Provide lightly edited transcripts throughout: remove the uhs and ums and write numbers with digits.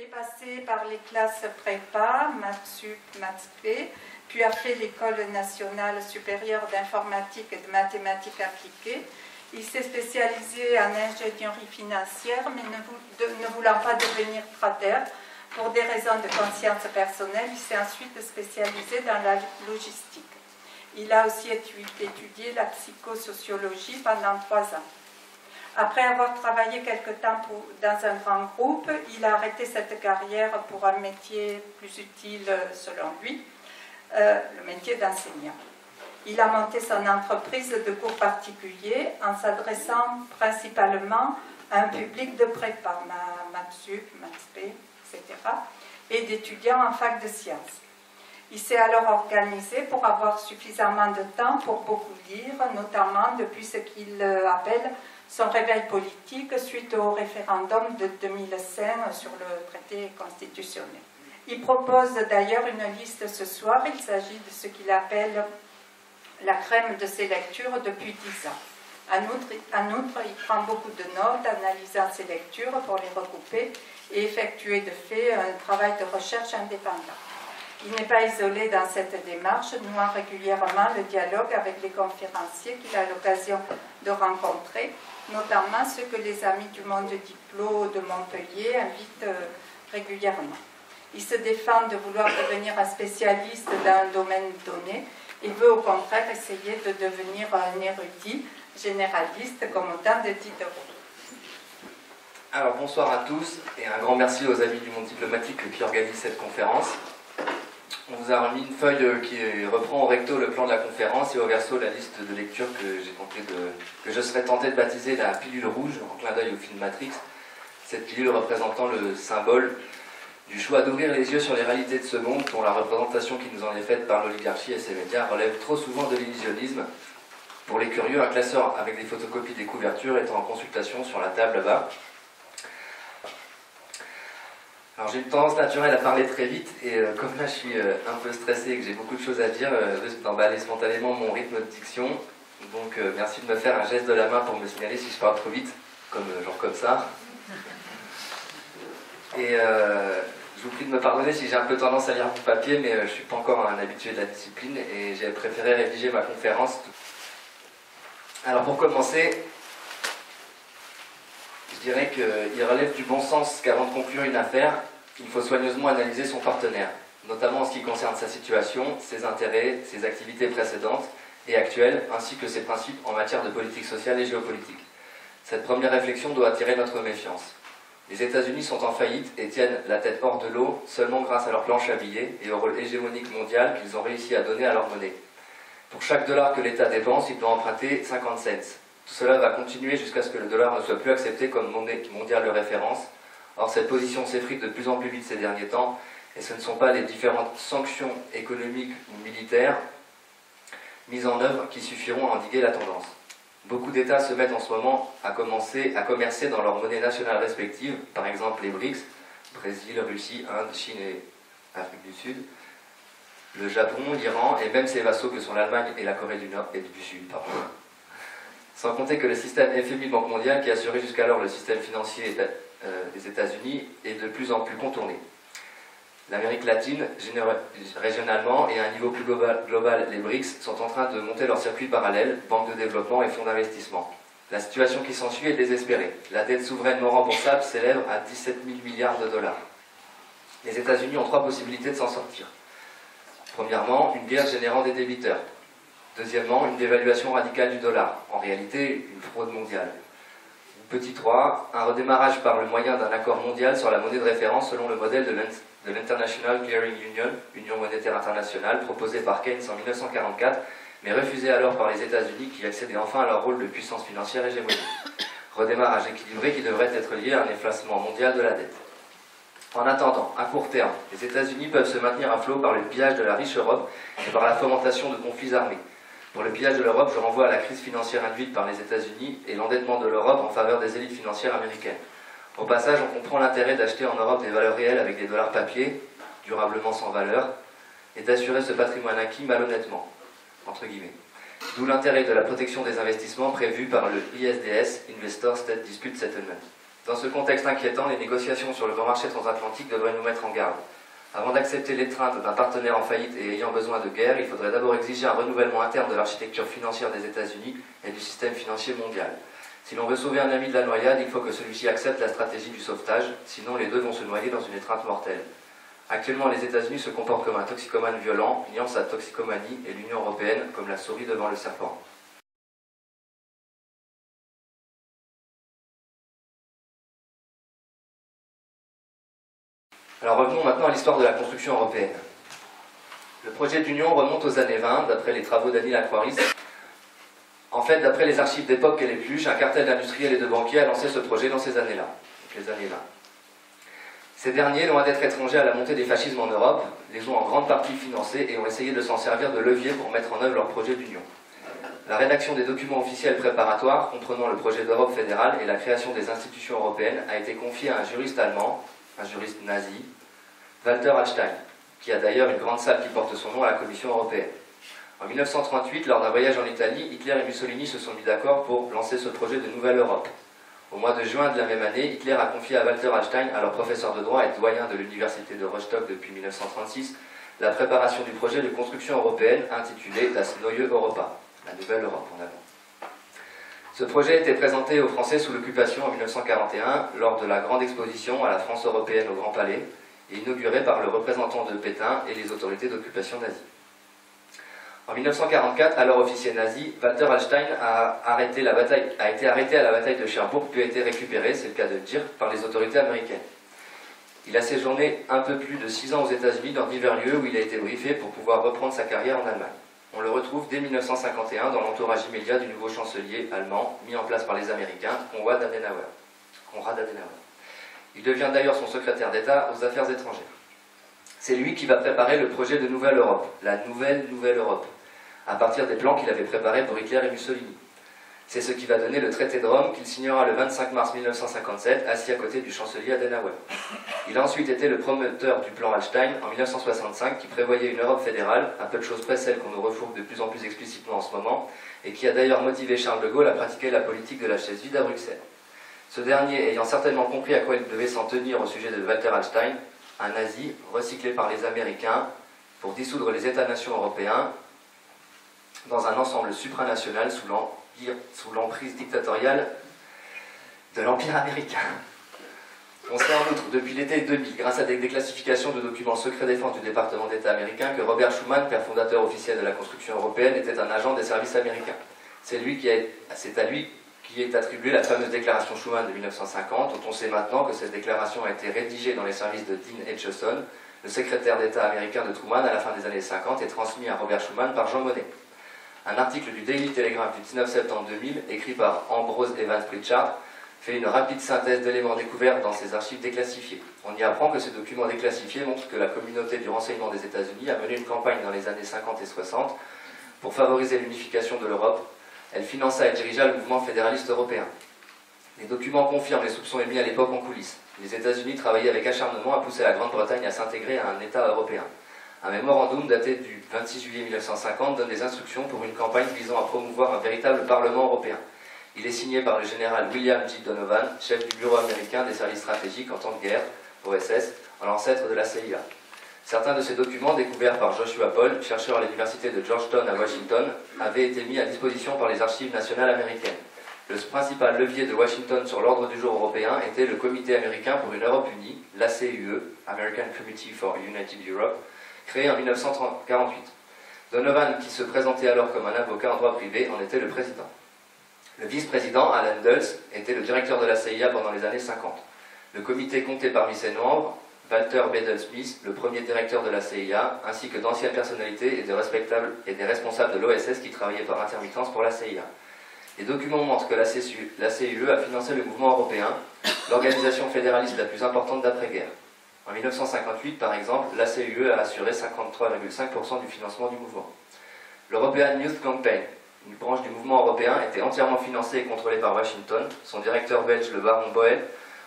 est passé par les classes prépa, maths sup, maths spé, puis a fait l'École nationale supérieure d'informatique et de mathématiques appliquées. Il s'est spécialisé en ingénierie financière, mais ne voulant pas devenir trader, pour des raisons de conscience personnelle, il s'est ensuite spécialisé dans la logistique. Il a aussi étudié la psychosociologie pendant 3 ans. Après avoir travaillé quelque temps dans un grand groupe, il a arrêté cette carrière pour un métier plus utile selon lui, le métier d'enseignant. Il a monté son entreprise de cours particuliers en s'adressant principalement à un public de prépa, maths sup, maths spé, etc., et d'étudiants en fac de sciences. Il s'est alors organisé pour avoir suffisamment de temps pour beaucoup lire, notamment depuis ce qu'il appelle son réveil politique suite au référendum de 2005 sur le traité constitutionnel. Il propose d'ailleurs une liste ce soir. Il s'agit de ce qu'il appelle la crème de ses lectures depuis 10 ans. En outre, il prend beaucoup de notes, analysant ses lectures pour les recouper et effectuer de fait un travail de recherche indépendant. Il n'est pas isolé dans cette démarche, nouant régulièrement le dialogue avec les conférenciers qu'il a l'occasion de rencontrer, notamment ceux que les Amis du monde diplo de Montpellier invitent régulièrement. Il se défend de vouloir devenir un spécialiste dans un domaine donné et veut au contraire essayer de devenir un érudit généraliste comme autant de Diderot. Alors bonsoir à tous et un grand merci aux Amis du monde diplomatique qui organisent cette conférence. On vous a remis une feuille qui reprend au recto le plan de la conférence et au verso la liste de lectures que je serais tenté de baptiser la pilule rouge, en clin d'œil au film Matrix. Cette pilule représentant le symbole du choix d'ouvrir les yeux sur les réalités de ce monde, dont la représentation qui nous en est faite par l'oligarchie et ses médias relève trop souvent de l'illusionnisme. Pour les curieux, un classeur avec des photocopies des couvertures est en consultation sur la table là-bas. Alors j'ai une tendance naturelle à parler très vite et comme là je suis un peu stressé et que j'ai beaucoup de choses à dire, je risque d'emballer spontanément mon rythme de diction. Donc merci de me faire un geste de la main pour me signaler si je parle trop vite, genre comme ça. Et je vous prie de me pardonner si j'ai un peu tendance à lire mon papier, mais je ne suis pas encore un habitué de la discipline et j'ai préféré rédiger ma conférence. Alors pour commencer, je dirais qu'il relève du bon sens qu'avant de conclure une affaire, il faut soigneusement analyser son partenaire, notamment en ce qui concerne sa situation, ses intérêts, ses activités précédentes et actuelles, ainsi que ses principes en matière de politique sociale et géopolitique. Cette première réflexion doit attirer notre méfiance. Les États-Unis sont en faillite et tiennent la tête hors de l'eau seulement grâce à leur planche à billets et au rôle hégémonique mondial qu'ils ont réussi à donner à leur monnaie. Pour chaque dollar que l'État dépense, il doit emprunter 50 cents. Tout cela va continuer jusqu'à ce que le dollar ne soit plus accepté comme monnaie mondiale de référence. Or, cette position s'effrite de plus en plus vite ces derniers temps, et ce ne sont pas les différentes sanctions économiques ou militaires mises en œuvre qui suffiront à endiguer la tendance. Beaucoup d'États se mettent en ce moment à commercer dans leurs monnaies nationales respectives, par exemple les BRICS, Brésil, Russie, Inde, Chine et Afrique du Sud, le Japon, l'Iran et même ses vassaux que sont l'Allemagne et la Corée du Nord et du Sud. Pardon. Sans compter que le système FMI Banque mondiale, qui assurait jusqu'alors le système financier des États-Unis, est de plus en plus contourné. L'Amérique latine, régionalement et à un niveau plus global, les BRICS, sont en train de monter leur circuit parallèle, banques de développement et fonds d'investissement. La situation qui s'ensuit est désespérée. La dette souveraine remboursable s'élève à 17 000 milliards de dollars. Les États-Unis ont 3 possibilités de s'en sortir. Premièrement, une guerre générant des débiteurs. Deuxièmement, une dévaluation radicale du dollar, en réalité une fraude mondiale. Petit 3, un redémarrage par le moyen d'un accord mondial sur la monnaie de référence selon le modèle de l'International Clearing Union, Union monétaire internationale, proposé par Keynes en 1944, mais refusé alors par les États-Unis qui accédaient enfin à leur rôle de puissance financière hégémonique. Redémarrage équilibré qui devrait être lié à un effacement mondial de la dette. En attendant, à court terme, les États-Unis peuvent se maintenir à flot par le pillage de la riche Europe et par la fomentation de conflits armés. Pour le pillage de l'Europe, je renvoie à la crise financière induite par les États-Unis et l'endettement de l'Europe en faveur des élites financières américaines. Au passage, on comprend l'intérêt d'acheter en Europe des valeurs réelles avec des dollars papier, durablement sans valeur, et d'assurer ce patrimoine acquis malhonnêtement, entre guillemets. D'où l'intérêt de la protection des investissements prévue par le ISDS, Investor State Dispute Settlement. Dans ce contexte inquiétant, les négociations sur le grand marché transatlantique devraient nous mettre en garde. Avant d'accepter l'étreinte d'un partenaire en faillite et ayant besoin de guerre, il faudrait d'abord exiger un renouvellement interne de l'architecture financière des États-Unis et du système financier mondial. Si l'on veut sauver un ami de la noyade, il faut que celui-ci accepte la stratégie du sauvetage, sinon les deux vont se noyer dans une étreinte mortelle. Actuellement, les États-Unis se comportent comme un toxicomane violent, niant sa toxicomanie, et l'Union européenne comme la souris devant le serpent. Alors revenons maintenant à l'histoire de la construction européenne. Le projet d'union remonte aux années 20, d'après les travaux d'Annie Lacroix. En fait, d'après les archives d'époque qu'elle épluche, un cartel d'industriels et de banquiers a lancé ce projet dans ces années-là, les années 20. Ces derniers, loin d'être étrangers à la montée des fascismes en Europe, les ont en grande partie financés et ont essayé de s'en servir de levier pour mettre en œuvre leur projet d'union. La rédaction des documents officiels préparatoires, comprenant le projet d'Europe fédérale et la création des institutions européennes, a été confiée à un juriste allemand, un juriste nazi, Walter Hallstein, qui a d'ailleurs une grande salle qui porte son nom à la Commission européenne. En 1938, lors d'un voyage en Italie, Hitler et Mussolini se sont mis d'accord pour lancer ce projet de nouvelle Europe. Au mois de juin de la même année, Hitler a confié à Walter Hallstein, alors professeur de droit et doyen de l'université de Rostock depuis 1936, la préparation du projet de construction européenne intitulé Das Neue Europa, la nouvelle Europe en avant. Ce projet a été présenté aux Français sous l'occupation en 1941 lors de la grande exposition à la France européenne au Grand Palais et inauguré par le représentant de Pétain et les autorités d'occupation nazie. En 1944, alors officier nazi, Walter Hallstein a été arrêté à la bataille de Cherbourg puis a été récupéré, c'est le cas de le dire, par les autorités américaines. Il a séjourné un peu plus de 6 ans aux États-Unis dans divers lieux où il a été briefé pour pouvoir reprendre sa carrière en Allemagne. On le retrouve dès 1951 dans l'entourage immédiat du nouveau chancelier allemand mis en place par les Américains, Konrad Adenauer. Il devient d'ailleurs son secrétaire d'État aux Affaires étrangères. C'est lui qui va préparer le projet de Nouvelle Europe, la Nouvelle Europe, à partir des plans qu'il avait préparés pour Hitler et Mussolini. C'est ce qui va donner le traité de Rome qu'il signera le 25 mars 1957, assis à côté du chancelier Adenauer. Il a ensuite été le promoteur du plan Hallstein en 1965, qui prévoyait une Europe fédérale, à peu de choses près celle qu'on nous refourgue de plus en plus explicitement en ce moment, et qui a d'ailleurs motivé Charles de Gaulle à pratiquer la politique de la chaise vide à Bruxelles. Ce dernier ayant certainement compris à quoi il devait s'en tenir au sujet de Walter Hallstein, un nazi recyclé par les Américains pour dissoudre les États-nations européens dans un ensemble supranational sous l'emprise dictatoriale de l'Empire américain. On sait en outre depuis l'été 2000, grâce à des déclassifications de documents secrets défense du département d'État américain, que Robert Schuman, père fondateur officiel de la construction européenne, était un agent des services américains. C'est à lui qui est attribuée la fameuse déclaration Schuman de 1950, dont on sait maintenant que cette déclaration a été rédigée dans les services de Dean Acheson, le secrétaire d'État américain de Truman à la fin des années 50, et transmis à Robert Schuman par Jean Monnet. Un article du Daily Telegraph du 19 septembre 2000, écrit par Ambrose Evans Pritchard, fait une rapide synthèse d'éléments découverts dans ses archives déclassifiées. On y apprend que ces documents déclassifiés montrent que la communauté du renseignement des États-Unis a mené une campagne dans les années 50 et 60 pour favoriser l'unification de l'Europe. Elle finança et dirigea le mouvement fédéraliste européen. Les documents confirment les soupçons émis à l'époque en coulisses. Les États-Unis travaillaient avec acharnement à pousser la Grande-Bretagne à s'intégrer à un État européen. Un mémorandum daté du 26 juillet 1950 donne des instructions pour une campagne visant à promouvoir un véritable Parlement européen. Il est signé par le général William J. Donovan, chef du bureau américain des services stratégiques en temps de guerre, OSS, l'ancêtre de la CIA. Certains de ces documents, découverts par Joshua Paul, chercheur à l'université de Georgetown à Washington, avaient été mis à disposition par les archives nationales américaines. Le principal levier de Washington sur l'ordre du jour européen était le Comité américain pour une Europe unie, l'ACUE, American Committee for United Europe, créé en 1948. Donovan, qui se présentait alors comme un avocat en droit privé, en était le président. Le vice-président, Alan Dulles, était le directeur de la CIA pendant les années 50. Le comité comptait parmi ses membres Walter Bedell-Smith, le premier directeur de la CIA, ainsi que d'anciennes personnalités et des responsables de l'OSS qui travaillaient par intermittence pour la CIA. Les documents montrent que la CUE a financé le mouvement européen, l'organisation fédéraliste la plus importante d'après-guerre. En 1958, par exemple, la CUE a assuré 53,5% du financement du mouvement. L'European Youth Campaign, une branche du mouvement européen, était entièrement financée et contrôlée par Washington. Son directeur belge, le baron Boel,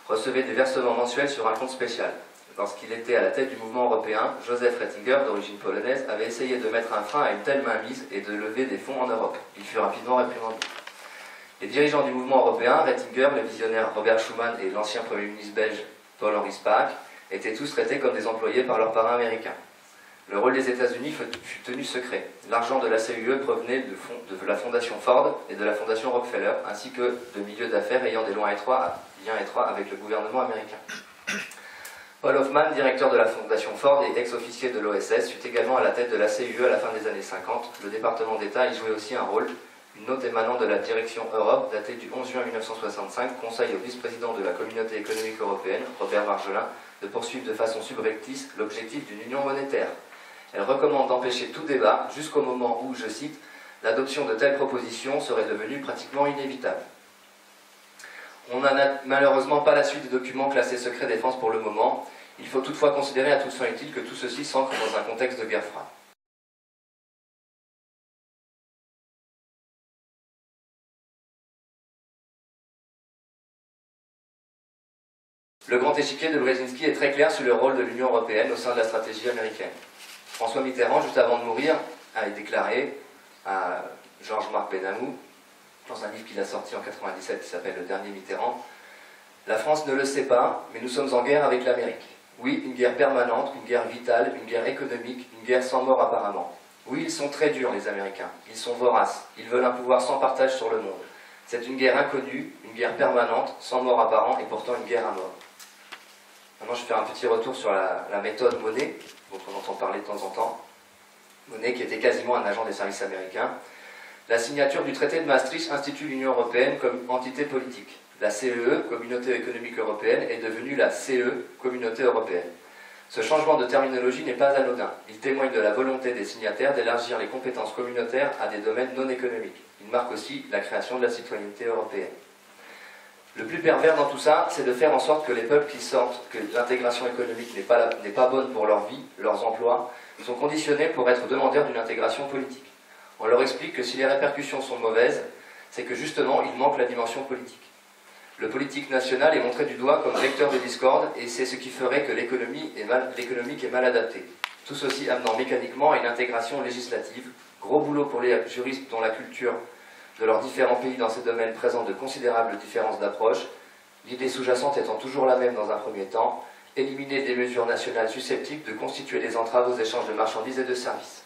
recevait des versements mensuels sur un compte spécial. Lorsqu'il était à la tête du mouvement européen, Joseph Ratzinger, d'origine polonaise, avait essayé de mettre un frein à une telle mainmise et de lever des fonds en Europe. Il fut rapidement réprimandé. Les dirigeants du mouvement européen, Ratzinger, le visionnaire Robert Schuman et l'ancien Premier ministre belge Paul-Henri Spaak, étaient tous traités comme des employés par leurs parrains américains. Le rôle des États-Unis fut tenu secret. L'argent de la CUE provenait de la fondation Ford et de la fondation Rockefeller, ainsi que de milieux d'affaires ayant des liens étroits avec le gouvernement américain. Paul Hoffman, directeur de la fondation Ford et ex-officier de l'OSS, fut également à la tête de la CUE à la fin des années 50. Le département d'État y jouait aussi un rôle. Une note émanant de la direction Europe, datée du 11 juin 1965, conseille au vice-président de la Communauté économique européenne, Robert Marjolin, de poursuivre de façon subreptice l'objectif d'une union monétaire. Elle recommande d'empêcher tout débat jusqu'au moment où, je cite, « l'adoption de telles propositions serait devenue pratiquement inévitable ». On n'a malheureusement pas la suite des documents classés secret défense pour le moment. Il faut toutefois considérer à toute fin utile que tout ceci s'ancre dans un contexte de guerre froide. Le grand échiquier de Brzezinski est très clair sur le rôle de l'Union européenne au sein de la stratégie américaine. François Mitterrand, juste avant de mourir, a déclaré à Georges-Marc Benamou, dans un livre qu'il a sorti en 1997 qui s'appelle Le Dernier Mitterrand, « La France ne le sait pas, mais nous sommes en guerre avec l'Amérique. Oui, une guerre permanente, une guerre vitale, une guerre économique, une guerre sans mort apparemment. Oui, ils sont très durs, les Américains. Ils sont voraces. Ils veulent un pouvoir sans partage sur le monde. C'est une guerre inconnue, une guerre permanente, sans mort apparent, et pourtant une guerre à mort. » Maintenant, je vais faire un petit retour sur la méthode Monnet, dont on entend parler de temps en temps. Monnet, qui était quasiment un agent des services américains. La signature du traité de Maastricht institue l'Union européenne comme entité politique. La CEE, Communauté économique européenne, est devenue la CE, Communauté européenne. Ce changement de terminologie n'est pas anodin. Il témoigne de la volonté des signataires d'élargir les compétences communautaires à des domaines non économiques. Il marque aussi la création de la citoyenneté européenne. Le plus pervers dans tout ça, c'est de faire en sorte que les peuples qui sentent que l'intégration économique n'est pas bonne pour leur vie, leurs emplois, sont conditionnés pour être demandeurs d'une intégration politique. On leur explique que si les répercussions sont mauvaises, c'est que justement, il manque la dimension politique. Le politique national est montré du doigt comme vecteur de discorde, et c'est ce qui ferait que l'économique est mal adaptée. Tout ceci amenant mécaniquement à une intégration législative. Gros boulot pour les juristes dont la culture de leurs différents pays dans ces domaines présente de considérables différences d'approche, l'idée sous-jacente étant toujours la même dans un premier temps, éliminer des mesures nationales susceptibles de constituer des entraves aux échanges de marchandises et de services.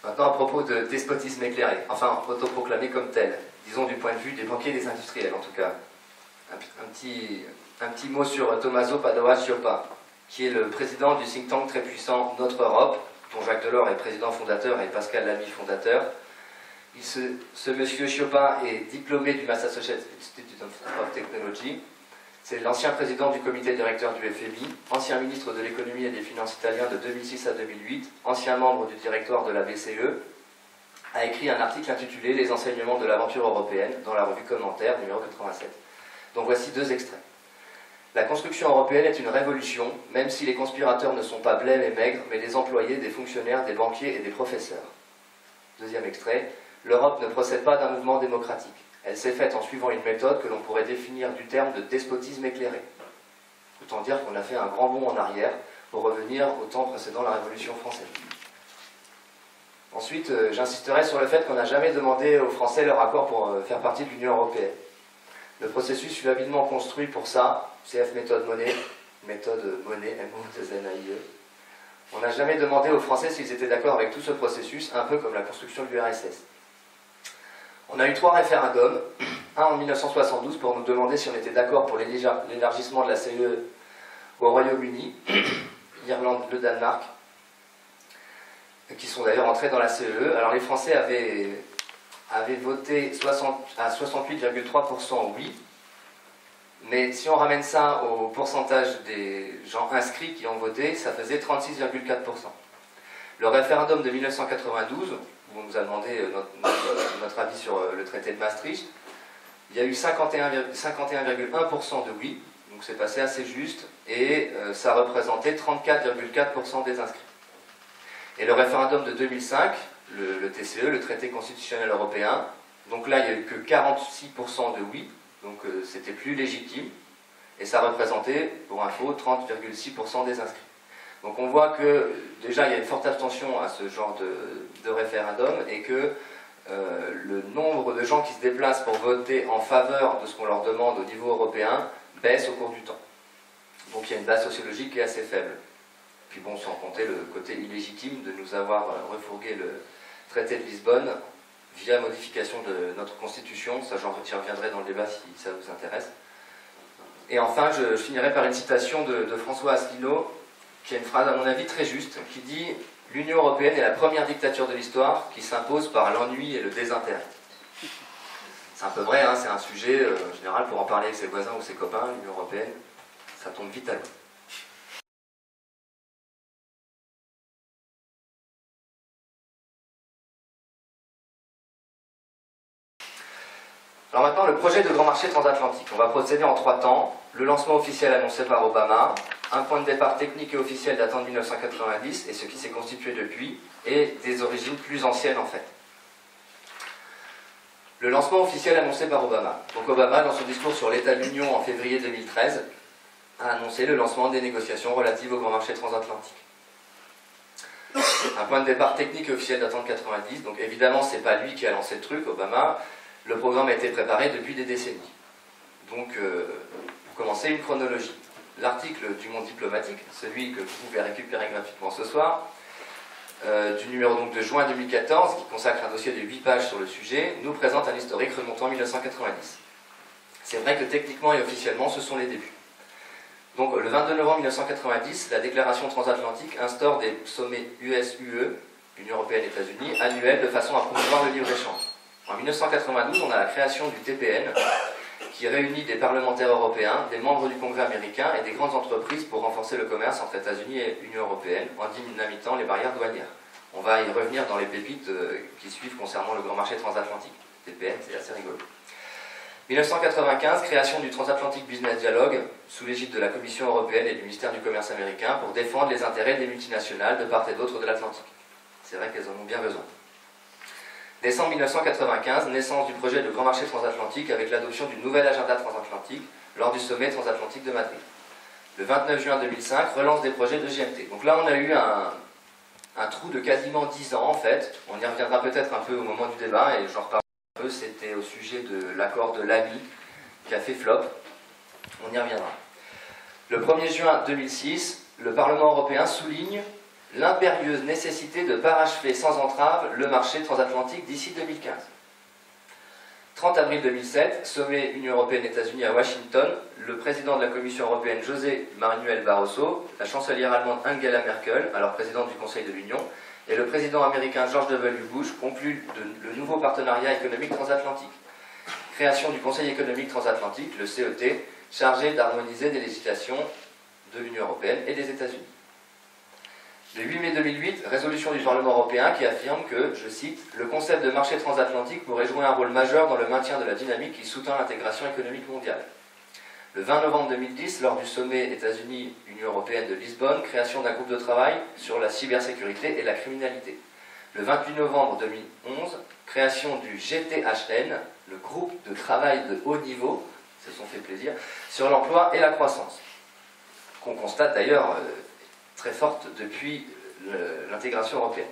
Maintenant, à propos de despotisme éclairé, enfin autoproclamé comme tel, disons du point de vue des banquiers et des industriels en tout cas. Un petit mot sur Tommaso Padoa-Schioppa, qui est le président du think tank très puissant Notre Europe, dont Jacques Delors est président fondateur et Pascal Lamy fondateur. Ce monsieur Schioppa est diplômé du Massachusetts Institute of Technology. C'est l'ancien président du comité directeur du FMI, ancien ministre de l'économie et des finances italien de 2006 à 2008, ancien membre du directoire de la BCE, a écrit un article intitulé « Les enseignements de l'aventure européenne » dans la revue Commentaire, numéro 87. Donc voici deux extraits. La construction européenne est une révolution, même si les conspirateurs ne sont pas blêmes et maigres, mais des employés, des fonctionnaires, des banquiers et des professeurs. Deuxième extrait. L'Europe ne procède pas d'un mouvement démocratique. Elle s'est faite en suivant une méthode que l'on pourrait définir du terme de despotisme éclairé. Autant dire qu'on a fait un grand bond en arrière pour revenir au temps précédant la Révolution française. Ensuite, j'insisterai sur le fait qu'on n'a jamais demandé aux Français leur accord pour faire partie de l'Union européenne. Le processus fut habilement construit pour ça, CF méthode Monnet, M-O-N-A-I-E. On n'a jamais demandé aux Français s'ils étaient d'accord avec tout ce processus, un peu comme la construction de l'URSS. On a eu 3 référendums, un en 1972 pour nous demander si on était d'accord pour l'élargissement de la CE au Royaume-Uni, l'Irlande, le Danemark, qui sont d'ailleurs entrés dans la CE. Alors les Français avaient voté à 68,3% oui, mais si on ramène ça au pourcentage des gens inscrits qui ont voté, ça faisait 36,4%. Le référendum de 1992, où on nous a demandé notre avis sur le traité de Maastricht, il y a eu 51,1% de oui, donc c'est passé assez juste, et ça représentait 34,4% des inscrits. Et le référendum de 2005, le TCE, le traité constitutionnel européen, donc là il n'y a eu que 46% de oui, donc c'était plus légitime, et ça représentait, pour info, 30,6% des inscrits. Donc on voit que déjà il y a une forte attention à ce genre de référendum, et que le nombre de gens qui se déplacent pour voter en faveur de ce qu'on leur demande au niveau européen baisse au cours du temps. Donc il y a une base sociologique qui est assez faible. Puis bon, sans compter le côté illégitime de nous avoir refourgué le traité de Lisbonne via modification de notre constitution. Ça, j'y reviendrai dans le débat si ça vous intéresse. Et enfin, je finirai par une citation de François Asselineau, qui a une phrase à mon avis très juste, qui dit « L'Union européenne est la première dictature de l'histoire qui s'impose par l'ennui et le désintérêt ». C'est un peu vrai, hein, c'est un sujet, en général, pour en parler avec ses voisins ou ses copains, l'Union européenne, ça tombe vite à l'eau. Alors maintenant, le projet de grand marché transatlantique. On va procéder en 3 temps. Le lancement officiel annoncé par Obama, un point de départ technique et officiel datant de 1990 et ce qui s'est constitué depuis, et des origines plus anciennes en fait. Le lancement officiel annoncé par Obama. Donc Obama, dans son discours sur l'état de l'Union en février 2013, a annoncé le lancement des négociations relatives au grand marché transatlantique. Un point de départ technique et officiel datant de 1990, donc évidemment c'est pas lui qui a lancé le truc, Obama. Le programme a été préparé depuis des décennies. Donc, pour commencer, une chronologie. L'article du Monde diplomatique, celui que vous pouvez récupérer gratuitement ce soir, du numéro donc de juin 2014, qui consacre un dossier de 8 pages sur le sujet, nous présente un historique remontant à 1990. C'est vrai que techniquement et officiellement, ce sont les débuts. Donc, le 22 novembre 1990, la déclaration transatlantique instaure des sommets US-UE, Union Européenne-États-Unis, annuels de façon à promouvoir le libre-échange. En 1992, on a la création du TPN, qui réunit des parlementaires européens, des membres du Congrès américain et des grandes entreprises pour renforcer le commerce entre États-Unis et Union européenne en dynamitant les barrières douanières. On va y revenir dans les pépites qui suivent concernant le grand marché transatlantique. TPN, c'est assez rigolo. 1995, création du Transatlantic Business Dialogue, sous l'égide de la Commission européenne et du ministère du Commerce américain, pour défendre les intérêts des multinationales de part et d'autre de l'Atlantique. C'est vrai qu'elles en ont bien besoin. Décembre 1995, naissance du projet de grand marché transatlantique avec l'adoption du nouvel agenda transatlantique lors du sommet transatlantique de Madrid. Le 29 juin 2005, relance des projets de GMT. Donc là, on a eu un trou de quasiment 10 ans en fait. On y reviendra peut-être un peu au moment du débat et j'en reparlerai un peu. C'était au sujet de l'accord de l'AMI qui a fait flop. On y reviendra. Le 1er juin 2006, le Parlement européen souligne l'impérieuse nécessité de parachever sans entrave le marché transatlantique d'ici 2015. 30 avril 2007, sommet Union Européenne-États-Unis à Washington, le président de la Commission européenne José Manuel Barroso, la chancelière allemande Angela Merkel, alors présidente du Conseil de l'Union, et le président américain George W. Bush concluent le nouveau partenariat économique transatlantique. Création du Conseil économique transatlantique, le CET, chargé d'harmoniser des législations de l'Union européenne et des États-Unis. Le 8 mai 2008, résolution du Parlement européen qui affirme que, je cite, « Le concept de marché transatlantique pourrait jouer un rôle majeur dans le maintien de la dynamique qui sous-tend l'intégration économique mondiale. » Le 20 novembre 2010, lors du sommet États-Unis-Union européenne de Lisbonne, création d'un groupe de travail sur la cybersécurité et la criminalité. Le 28 novembre 2011, création du GTHN, le groupe de travail de haut niveau, ça se sont fait plaisir, sur l'emploi et la croissance, qu'on constate d'ailleurs très forte depuis l'intégration européenne.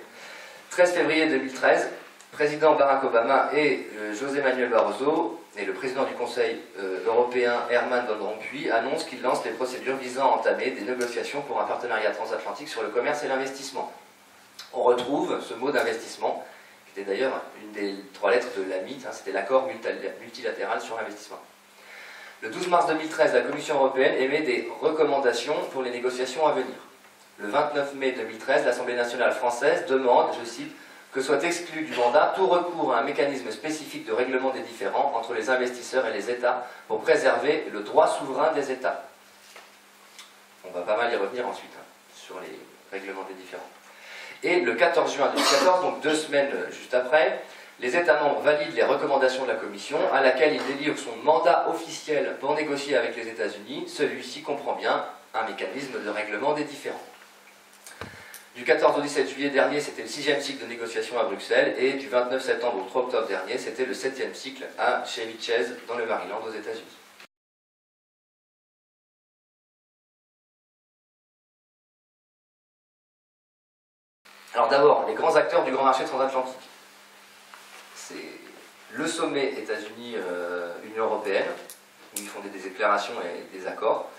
13 février 2013, président Barack Obama et José Manuel Barroso et le président du Conseil européen Herman Van Rompuy annoncent qu'ils lancent les procédures visant à entamer des négociations pour un partenariat transatlantique sur le commerce et l'investissement. On retrouve ce mot d'investissement, qui était d'ailleurs une des 3 lettres de l'AMI, hein, c'était l'accord multilatéral sur l'investissement. Le 12 mars 2013, la Commission européenne émet des recommandations pour les négociations à venir. Le 29 mai 2013, l'Assemblée nationale française demande, je cite, que soit exclu du mandat tout recours à un mécanisme spécifique de règlement des différends entre les investisseurs et les États pour préserver le droit souverain des États. On va pas mal y revenir ensuite, hein, sur les règlements des différends. Et le 14 juin 2014, donc 2 semaines juste après, les États membres valident les recommandations de la Commission, à laquelle il délivre son mandat officiel pour négocier avec les États-Unis. Celui-ci comprend bien un mécanisme de règlement des différends. Du 14 au 17 juillet dernier, c'était le 6e cycle de négociation à Bruxelles, et du 29 septembre au 3 octobre dernier, c'était le 7e cycle à Chevy Chase, dans le Maryland, aux États-Unis. Alors d'abord, les grands acteurs du grand marché transatlantique. c'est le sommet États-Unis-Union européenne, où ils font des déclarations et des accords,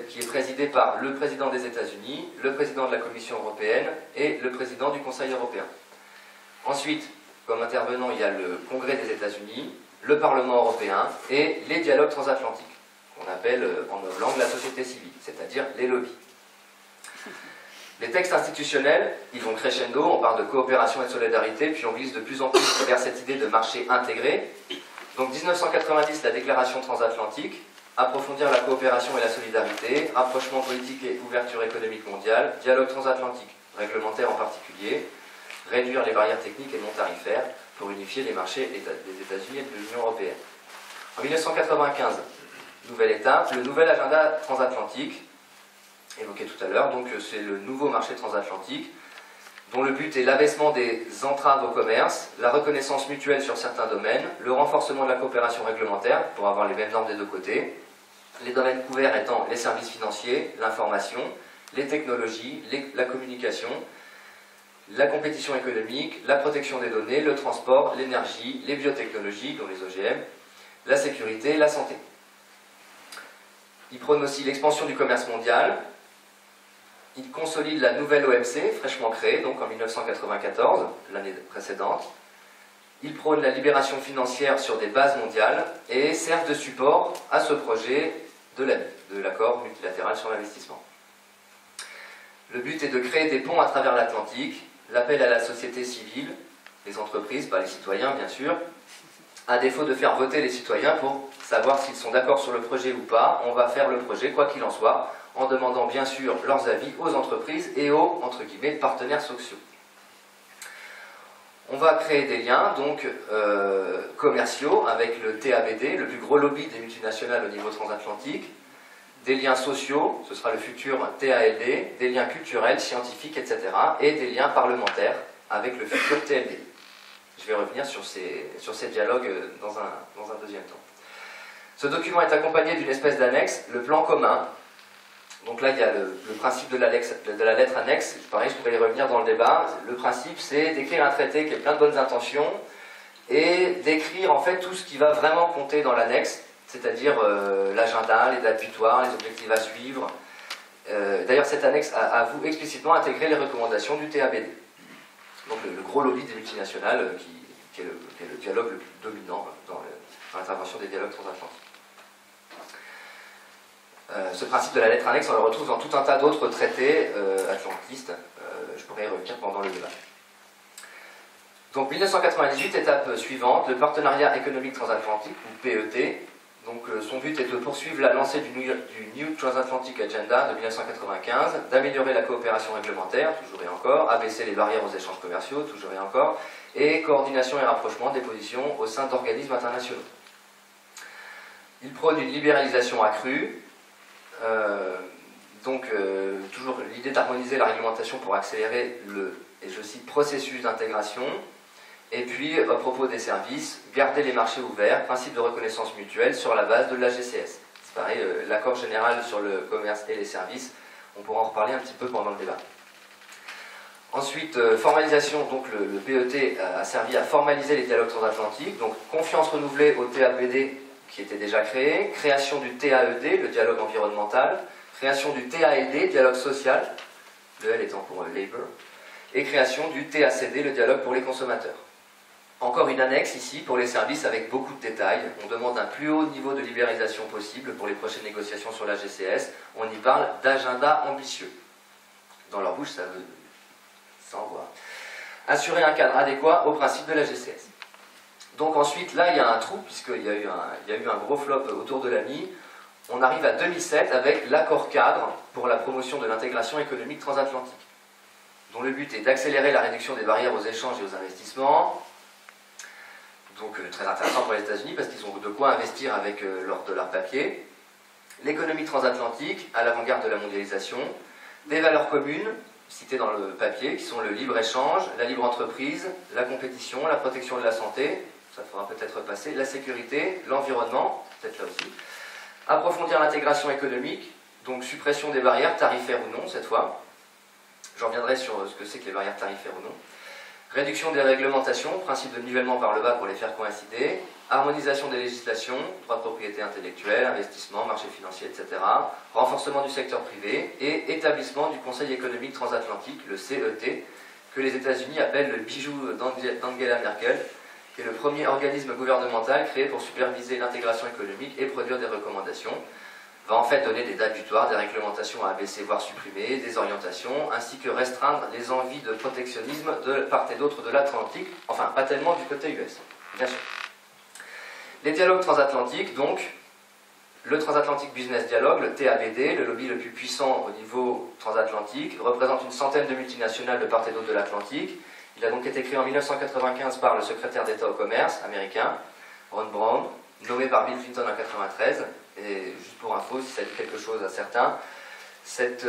qui est présidé par le président des États-Unis, le président de la Commission européenne et le président du Conseil européen. Ensuite, comme intervenant, il y a le Congrès des États-Unis, le Parlement européen et les dialogues transatlantiques, qu'on appelle en notre langue la société civile, c'est-à-dire les lobbies. Les textes institutionnels, ils vont crescendo, on parle de coopération et de solidarité, puis on glisse de plus en plus vers cette idée de marché intégré. Donc 1990, la déclaration transatlantique, approfondir la coopération et la solidarité, rapprochement politique et ouverture économique mondiale, dialogue transatlantique, réglementaire en particulier, réduire les barrières techniques et non tarifaires pour unifier les marchés des États-Unis et de l'Union européenne. En 1995, nouvelle étape, le nouvel agenda transatlantique, évoqué tout à l'heure, donc c'est le nouveau marché transatlantique, dont le but est l'abaissement des entraves au commerce, la reconnaissance mutuelle sur certains domaines, le renforcement de la coopération réglementaire pour avoir les mêmes normes des deux côtés, les domaines couverts étant les services financiers, l'information, les technologies, la communication, la compétition économique, la protection des données, le transport, l'énergie, les biotechnologies, dont les OGM, la sécurité, la santé. Il prône aussi l'expansion du commerce mondial. Il consolide la nouvelle OMC, fraîchement créée, donc en 1994, l'année précédente. Il prône la libération financière sur des bases mondiales et sert de support à ce projet de l'accord multilatéral sur l'investissement. Le but est de créer des ponts à travers l'Atlantique, l'appel à la société civile, les entreprises, pas les citoyens bien sûr, à défaut de faire voter les citoyens pour savoir s'ils sont d'accord sur le projet ou pas, on va faire le projet quoi qu'il en soit, en demandant bien sûr leurs avis aux entreprises et aux, entre guillemets, partenaires sociaux. On va créer des liens donc commerciaux avec le TABD, le plus gros lobby des multinationales au niveau transatlantique, des liens sociaux, ce sera le futur TALD, des liens culturels, scientifiques, etc. et des liens parlementaires avec le futur TLD. Je vais revenir sur ces dialogues dans un deuxième temps. Ce document est accompagné d'une espèce d'annexe, le plan commun. Donc là, il y a le principe de la lettre annexe. Pareil, je pourrais y revenir dans le débat. Le principe, c'est d'écrire un traité qui a plein de bonnes intentions et d'écrire en fait tout ce qui va vraiment compter dans l'annexe, c'est-à-dire l'agenda, les dates butoirs, les objectifs à suivre. D'ailleurs, cette annexe avoue explicitement intégrer les recommandations du TABD. Donc le gros lobby des multinationales qui est le dialogue le plus dominant dans l'intervention des dialogues transatlantiques. Ce principe de la lettre annexe, on le retrouve dans tout un tas d'autres traités atlantistes. Je pourrais y revenir pendant le débat. Donc 1998, étape suivante, le partenariat économique transatlantique, ou PET. Donc son but est de poursuivre la lancée du New Transatlantic Agenda de 1995, d'améliorer la coopération réglementaire, toujours et encore, abaisser les barrières aux échanges commerciaux, toujours et encore, et coordination et rapprochement des positions au sein d'organismes internationaux. Il prône une libéralisation accrue, toujours l'idée d'harmoniser la réglementation pour accélérer et je cite, processus d'intégration, et puis à propos des services, garder les marchés ouverts, principe de reconnaissance mutuelle sur la base de l'AGCS. C'est pareil, l'accord général sur le commerce et les services, on pourra en reparler un petit peu pendant le débat. Ensuite, formalisation, donc le PET a servi à formaliser les dialogues transatlantiques, donc confiance renouvelée au TAPD qui était déjà créé, création du TAED, le dialogue environnemental, création du TALD, dialogue social, le L étant pour Labour, et création du TACD, le dialogue pour les consommateurs. Encore une annexe ici pour les services avec beaucoup de détails. On demande un plus haut niveau de libéralisation possible pour les prochaines négociations sur la GCS. On y parle d'agenda ambitieux. Dans leur bouche, ça envoie. Assurer un cadre adéquat au principe de la GCS. Donc ensuite, là, il y a un trou, puisqu'il y a eu un gros flop autour de l'AMI. On arrive à 2007 avec l'accord cadre pour la promotion de l'intégration économique transatlantique, dont le but est d'accélérer la réduction des barrières aux échanges et aux investissements. Donc très intéressant pour les États-Unis parce qu'ils ont de quoi investir avec leur dollar papier. L'économie transatlantique, à l'avant-garde de la mondialisation. Des valeurs communes, citées dans le papier, qui sont le libre-échange, la libre entreprise, la compétition, la protection de la santé, ça faudra peut-être passer, la sécurité, l'environnement, peut-être là aussi. Approfondir l'intégration économique, donc suppression des barrières, tarifaires ou non, cette fois. J'en reviendrai sur ce que c'est que les barrières tarifaires ou non. Réduction des réglementations, principe de nivellement par le bas pour les faire coïncider, harmonisation des législations, droit de propriété intellectuelle, investissement, marché financier, etc., renforcement du secteur privé et établissement du Conseil économique transatlantique, le CET, que les États-Unis appellent le bijou d'Angela Merkel, qui est le premier organisme gouvernemental créé pour superviser l'intégration économique et produire des recommandations, va en fait donner des dates butoirs, des réglementations à abaisser voire supprimer, des orientations, ainsi que restreindre les envies de protectionnisme de part et d'autre de l'Atlantique, enfin pas tellement du côté US, bien sûr. Les dialogues transatlantiques, donc, le Transatlantic Business Dialogue, le TABD, le lobby le plus puissant au niveau transatlantique, représente une centaine de multinationales de part et d'autre de l'Atlantique. Il a donc été créé en 1995 par le secrétaire d'État au commerce américain, Ron Brown, nommé par Bill Clinton en 1993. Et juste pour info, si ça dit quelque chose à certains, cet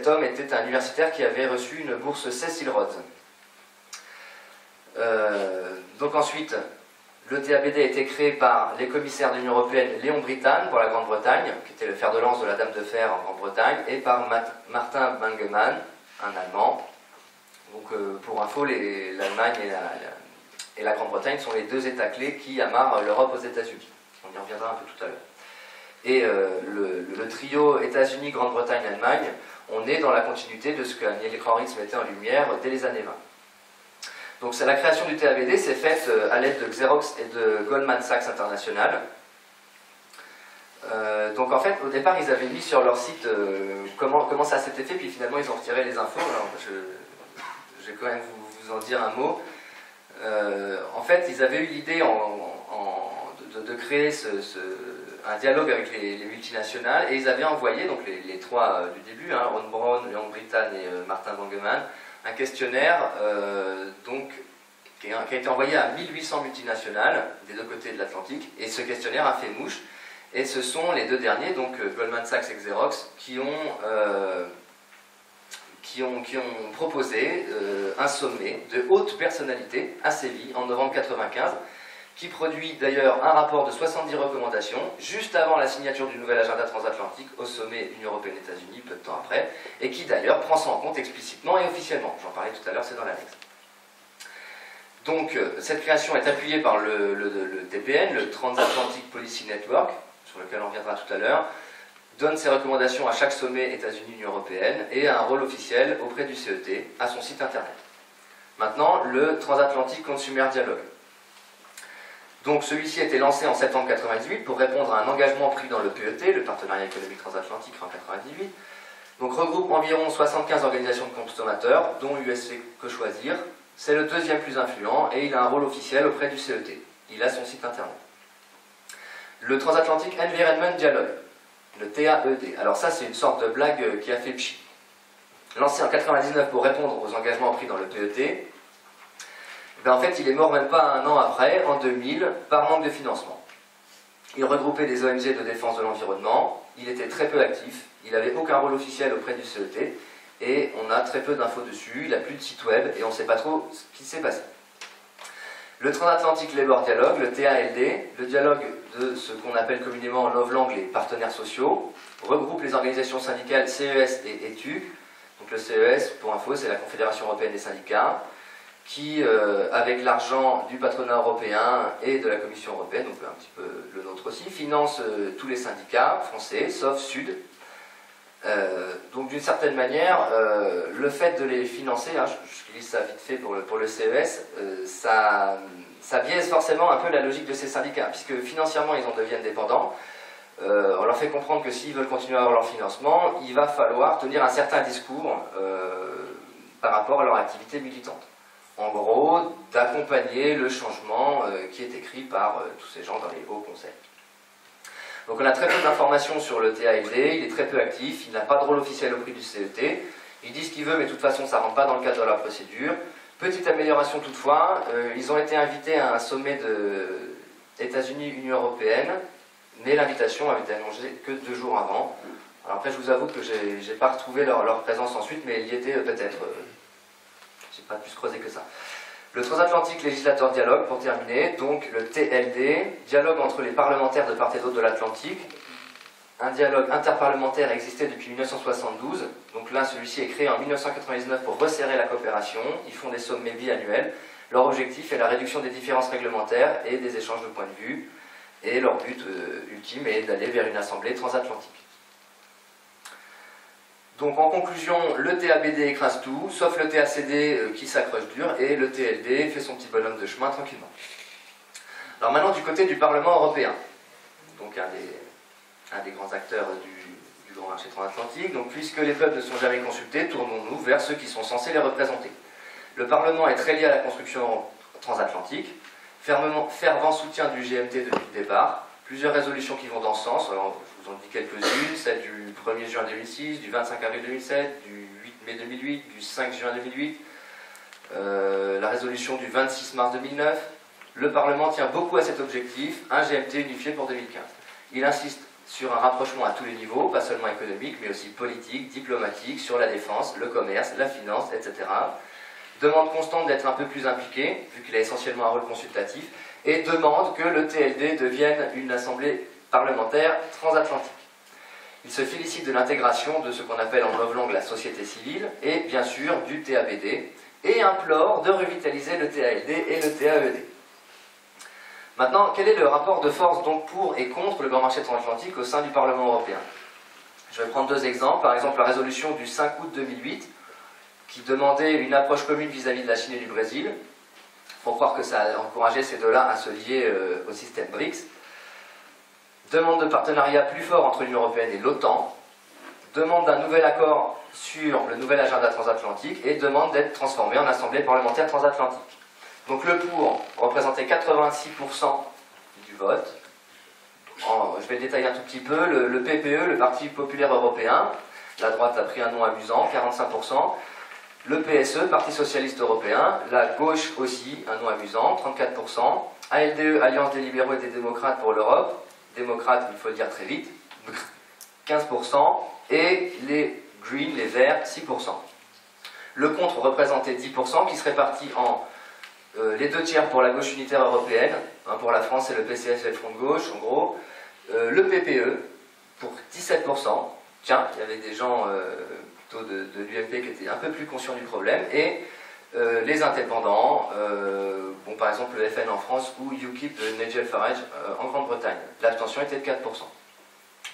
homme était un universitaire qui avait reçu une bourse Cecil Rhodes. Donc ensuite, le TABD a été créé par les commissaires de l'Union Européenne Léon Brittan pour la Grande-Bretagne, qui était le fer de lance de la Dame de Fer en Grande-Bretagne, et par Martin Bangemann, un Allemand. Donc pour info, l'Allemagne et la Grande-Bretagne sont les deux États clés qui amarrent l'Europe aux États-Unis. On y reviendra un peu tout à l'heure. Et le trio États-Unis, Grande-Bretagne, Allemagne, on est dans la continuité de ce que Neil Henrich mettait en lumière dès les années 20. Donc la création du TABD s'est faite à l'aide de Xerox et de Goldman Sachs International. Donc en fait, au départ, ils avaient mis sur leur site comment ça s'était fait, puis finalement ils ont retiré les infos. Alors je vais quand même vous en dire un mot. En fait, ils avaient eu l'idée de créer un dialogue avec les multinationales, et ils avaient envoyé, donc les trois du début, hein, Ron Brown, Léon Brittan et Martin Bangemann, un questionnaire qui a été envoyé à 1800 multinationales des deux côtés de l'Atlantique, et ce questionnaire a fait mouche, et ce sont les deux derniers, donc Goldman Sachs et Xerox, qui ont proposé un sommet de haute personnalité à Séville en novembre 1995, qui produit d'ailleurs un rapport de 70 recommandations, juste avant la signature du nouvel agenda transatlantique au sommet Union Européenne-États-Unis, peu de temps après, et qui d'ailleurs prend ça en compte explicitement et officiellement. J'en parlais tout à l'heure, c'est dans l'annexe. Donc, cette création est appuyée par le TPN, le Transatlantic Policy Network, sur lequel on reviendra tout à l'heure, donne ses recommandations à chaque sommet États-Unis-Union Européenne et a un rôle officiel auprès du CET à son site internet. Maintenant, le Transatlantic Consumer Dialogue. Donc celui-ci a été lancé en septembre 1998 pour répondre à un engagement pris dans le PET, le Partenariat économique transatlantique, en 1998. Donc regroupe environ 75 organisations de consommateurs, dont USC Que Choisir. C'est le deuxième plus influent et il a un rôle officiel auprès du CET. Il a son site internet. Le Transatlantic Environment Dialogue, le TAED. Alors ça, c'est une sorte de blague qui a fait pchi. Lancé en 1999 pour répondre aux engagements pris dans le PET, ben en fait, il est mort même pas un an après, en 2000, par manque de financement. Il regroupait des ONG de défense de l'environnement, il était très peu actif, il n'avait aucun rôle officiel auprès du CET, et on a très peu d'infos dessus, il n'a plus de site web, et on ne sait pas trop ce qui s'est passé. Le Transatlantic Labour Dialogue, le TALD, le dialogue de ce qu'on appelle communément en novlangue les partenaires sociaux, regroupe les organisations syndicales CES et ETUC. Donc le CES, pour info, c'est la Confédération Européenne des Syndicats, qui, avec l'argent du patronat européen et de la Commission européenne, donc un petit peu le nôtre aussi, finance tous les syndicats français, sauf Sud. Donc d'une certaine manière, le fait de les financer, hein, je lis ça vite fait pour le CES, ça biaise forcément un peu la logique de ces syndicats, puisque financièrement ils en deviennent dépendants. On leur fait comprendre que s'ils veulent continuer à avoir leur financement, il va falloir tenir un certain discours par rapport à leur activité militante. En gros, d'accompagner le changement qui est écrit par tous ces gens dans les hauts conseils. Donc on a très peu d'informations sur le TALD, il est très peu actif, il n'a pas de rôle officiel auprès du CET, il dit ce qu'il veut mais de toute façon ça ne rentre pas dans le cadre de la procédure. Petite amélioration toutefois, ils ont été invités à un sommet de États-Unis-Union Européenne, mais l'invitation avait été annoncée que 2 jours avant. Alors après je vous avoue que j'ai pas retrouvé leur présence ensuite, mais il y était peut-être... j'ai pas plus creusé que ça. Le Transatlantic Legislator Dialogue, pour terminer, donc le TLD, dialogue entre les parlementaires de part et d'autre de l'Atlantique, Un dialogue interparlementaire existait depuis 1972. Donc là, celui-ci est créé en 1999 pour resserrer la coopération. Ils font des sommets biannuels. Leur objectif est la réduction des différences réglementaires et des échanges de points de vue. Et leur but ultime est d'aller vers une assemblée transatlantique. Donc en conclusion, le TABD écrase tout, sauf le TACD qui s'accroche dur, et le TLD fait son petit bonhomme de chemin tranquillement. Alors maintenant du côté du Parlement européen, donc un des grands acteurs du grand marché transatlantique, donc puisque les peuples ne sont jamais consultés, tournons-nous vers ceux qui sont censés les représenter. Le Parlement est très lié à la construction transatlantique, fervent soutien du GMT depuis le départ, plusieurs résolutions qui vont dans ce sens, alors je vous en dis quelques-unes, celle du 1er juin 2006, du 25 avril 2007, du 8 mai 2008, du 5 juin 2008, la résolution du 26 mars 2009. Le Parlement tient beaucoup à cet objectif, un GMT unifié pour 2015. Il insiste sur un rapprochement à tous les niveaux, pas seulement économique, mais aussi politique, diplomatique, sur la défense, le commerce, la finance, etc. Demande constante d'être un peu plus impliqué, vu qu'il a essentiellement un rôle consultatif, et demande que le TLD devienne une assemblée parlementaire transatlantique. Il se félicite de l'intégration de ce qu'on appelle en novlangue la société civile, et bien sûr du TABD, et implore de revitaliser le TALD et le TAED. Maintenant, quel est le rapport de force donc pour et contre le grand marché transatlantique au sein du Parlement européen? Je vais prendre deux exemples. Par exemple, la résolution du 5 août 2008, qui demandait une approche commune vis-à-vis de la Chine et du Brésil. Il faut croire que ça a encouragé ces deux-là à se lier au système BRICS. Demande de partenariat plus fort entre l'Union européenne et l'OTAN. Demande d'un nouvel accord sur le nouvel agenda transatlantique et demande d'être transformé en assemblée parlementaire transatlantique. Donc le pour représentait 86% du vote. Je vais le détailler un tout petit peu. Le PPE, le Parti populaire européen, la droite a pris un nom amusant, 45%. Le PSE, Parti socialiste européen, la gauche aussi, un nom amusant, 34%. ALDE, Alliance des libéraux et des démocrates pour l'Europe, démocrates, il faut le dire très vite, 15%. Et les Greens, les Verts, 6%. Le contre représentait 10%, qui se répartit en les deux tiers pour la gauche unitaire européenne, pour la France et le PCF et le Front de gauche, en gros. Le PPE, pour 17%. Tiens, il y avait des gens plutôt de l'UMP qui étaient un peu plus conscients du problème. Et les indépendants, par exemple le FN en France ou UKIP de Nigel Farage en Grande-Bretagne. L'abstention était de 4%.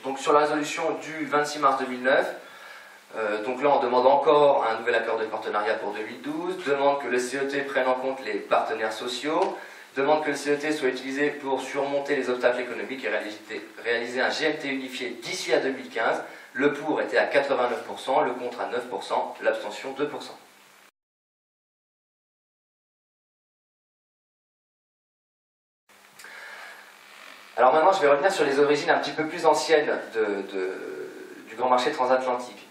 Donc sur la résolution du 26 mars 2009, donc là on demande encore un nouvel accord de partenariat pour 2012, demande que le CET prenne en compte les partenaires sociaux, demande que le CET soit utilisé pour surmonter les obstacles économiques et réaliser un GMT unifié d'ici à 2015. Le pour était à 89%, le contre à 9%, l'abstention 2%. Alors maintenant je vais revenir sur les origines un petit peu plus anciennes du grand marché transatlantique.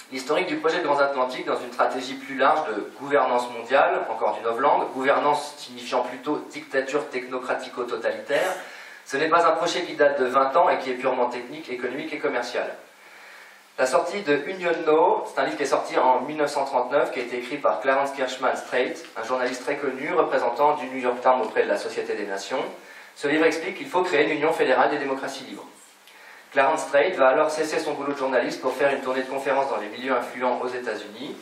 L'historique du projet de transatlantique dans une stratégie plus large de gouvernance mondiale, encore du novlangue, gouvernance signifiant plutôt dictature technocratico-totalitaire, ce n'est pas un projet qui date de 20 ans et qui est purement technique, économique et commercial. La sortie de Union Now, c'est un livre qui est sorti en 1939, qui a été écrit par Clarence Kirschman Strait, un journaliste très connu, représentant du New York Times auprès de la Société des Nations. Ce livre explique qu'il faut créer une union fédérale des démocraties libres. Clarence Strait va alors cesser son boulot de journaliste pour faire une tournée de conférences dans les milieux influents aux États-Unis,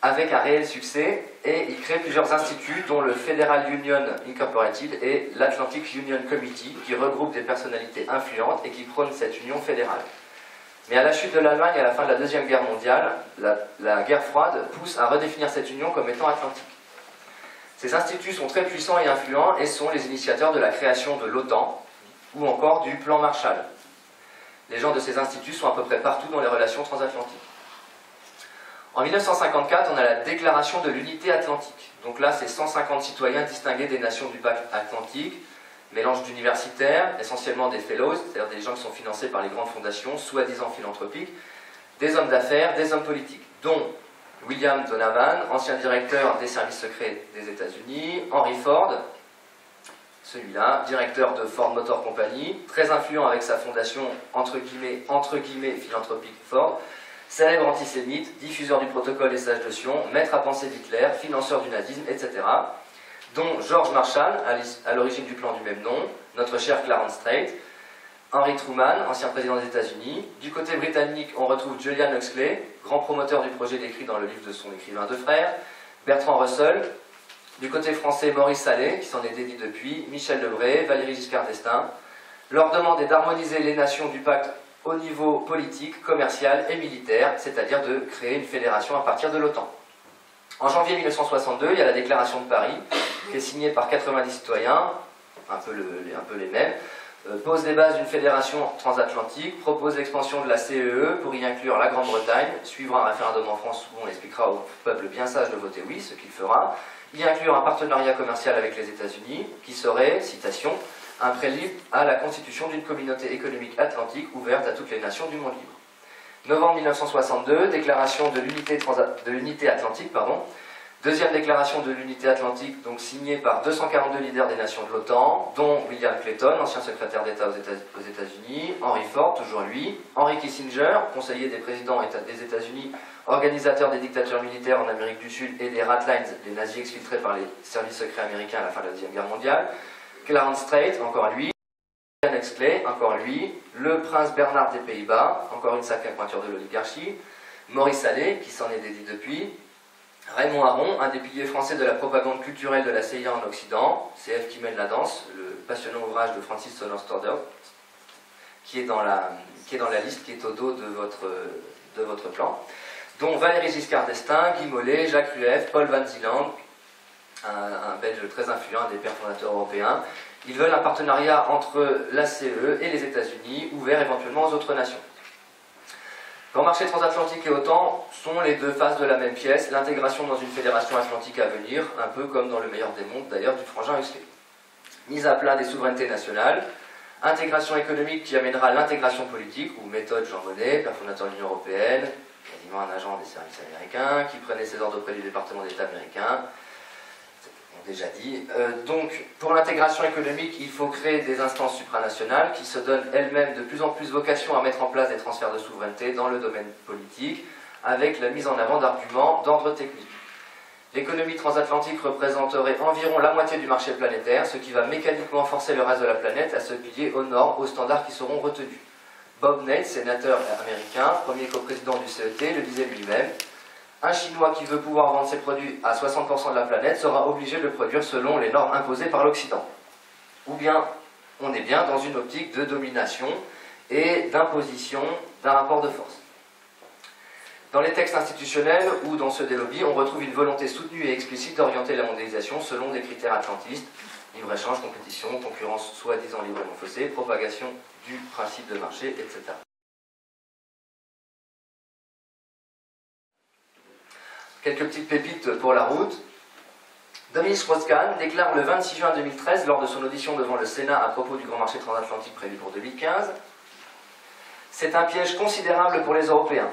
avec un réel succès, et il crée plusieurs instituts, dont le Federal Union Incorporated et l'Atlantic Union Committee, qui regroupent des personnalités influentes et qui prônent cette union fédérale. Mais à la chute de l'Allemagne et à la fin de la Deuxième Guerre mondiale, la guerre froide pousse à redéfinir cette union comme étant atlantique. Ces instituts sont très puissants et influents et sont les initiateurs de la création de l'OTAN ou encore du plan Marshall. Les gens de ces instituts sont à peu près partout dans les relations transatlantiques. En 1954, on a la déclaration de l'unité atlantique. Donc là, c'est 150 citoyens distingués des nations du pacte atlantique, mélange d'universitaires, essentiellement des fellows, c'est-à-dire des gens qui sont financés par les grandes fondations, soi-disant philanthropiques, des hommes d'affaires, des hommes politiques, dont William Donovan, ancien directeur des services secrets des États-Unis, Henry Ford, celui-là, directeur de Ford Motor Company, très influent avec sa fondation entre guillemets philanthropique Ford, célèbre antisémite, diffuseur du protocole des sages de Sion, maître à penser d'Hitler, financeur du nazisme, etc., dont George Marshall, à l'origine du plan du même nom, notre cher Clarence Strait, Henry Truman, ancien président des États-Unis. Du côté britannique, on retrouve Julian Huxley, grand promoteur du projet décrit dans le livre de son écrivain de frères. Bertrand Russell. Du côté français, Maurice Allais, qui s'en est dédié depuis. Michel Debré, Valéry Giscard d'Estaing. Leur demande est d'harmoniser les nations du pacte au niveau politique, commercial et militaire, c'est-à-dire de créer une fédération à partir de l'OTAN. En janvier 1962, il y a la déclaration de Paris, qui est signée par 90 citoyens, un peu les mêmes, pose les bases d'une fédération transatlantique, propose l'expansion de la CEE pour y inclure la Grande-Bretagne, suivra un référendum en France où on expliquera au peuple bien sage de voter oui, ce qu'il fera, y inclure un partenariat commercial avec les États-Unis, qui serait, citation, un prélude à la constitution d'une communauté économique atlantique ouverte à toutes les nations du monde libre. Novembre 1962, déclaration de l'unité atlantique, deuxième déclaration de l'unité atlantique, donc signée par 242 leaders des nations de l'OTAN, dont William Clayton, ancien secrétaire d'État aux États-Unis, Henry Ford, toujours lui, Henry Kissinger, conseiller des présidents des États-Unis, organisateur des dictatures militaires en Amérique du Sud et des Ratlines, les nazis exfiltrés par les services secrets américains à la fin de la Deuxième Guerre mondiale, Clarence Strait, encore lui, Julian Huxley, encore lui, le prince Bernard des Pays-Bas, encore une sacrée pointure de l'oligarchie, Maurice Allais, qui s'en est dédié depuis, Raymond Aron, un des piliers français de la propagande culturelle de la CIA en Occident, CF qui mène la danse, le passionnant ouvrage de Francis Sonner-Stordert, qui est dans la liste qui est au dos de votre plan, dont Valéry Giscard d'Estaing, Guy Mollet, Jacques Rueff, Paul Van Zieland, un Belge très influent, un des pères fondateurs européens. Ils veulent un partenariat entre la CE et les États-Unis, ouvert éventuellement aux autres nations. Grand marché transatlantique et OTAN sont les deux faces de la même pièce, l'intégration dans une fédération atlantique à venir, un peu comme dans le meilleur des mondes d'ailleurs du frangin Huxley. Mise à plat des souverainetés nationales, intégration économique qui amènera l'intégration politique, ou méthode Jean Monnet, père fondateur de l'Union Européenne, quasiment un agent des services américains, qui prenait ses ordres auprès du département d'État américain, déjà dit. Donc, pour l'intégration économique, il faut créer des instances supranationales qui se donnent elles-mêmes de plus en plus vocation à mettre en place des transferts de souveraineté dans le domaine politique, avec la mise en avant d'arguments d'ordre technique. L'économie transatlantique représenterait environ la moitié du marché planétaire, ce qui va mécaniquement forcer le reste de la planète à se plier aux normes, aux standards qui seront retenus. Bob Nate, sénateur américain, premier coprésident du CET, le disait lui-même. Un Chinois qui veut pouvoir vendre ses produits à 60% de la planète sera obligé de produire selon les normes imposées par l'Occident. Ou bien, on est bien dans une optique de domination et d'imposition d'un rapport de force. Dans les textes institutionnels ou dans ceux des lobbies, on retrouve une volonté soutenue et explicite d'orienter la mondialisation selon des critères atlantistes, libre-échange, compétition, concurrence soi-disant libre et non faussée, propagation du principe de marché, etc. Quelques petites pépites pour la route. Dominique Strauss-Kahn déclare le 26 juin 2013, lors de son audition devant le Sénat à propos du grand marché transatlantique prévu pour 2015, « C'est un piège considérable pour les Européens.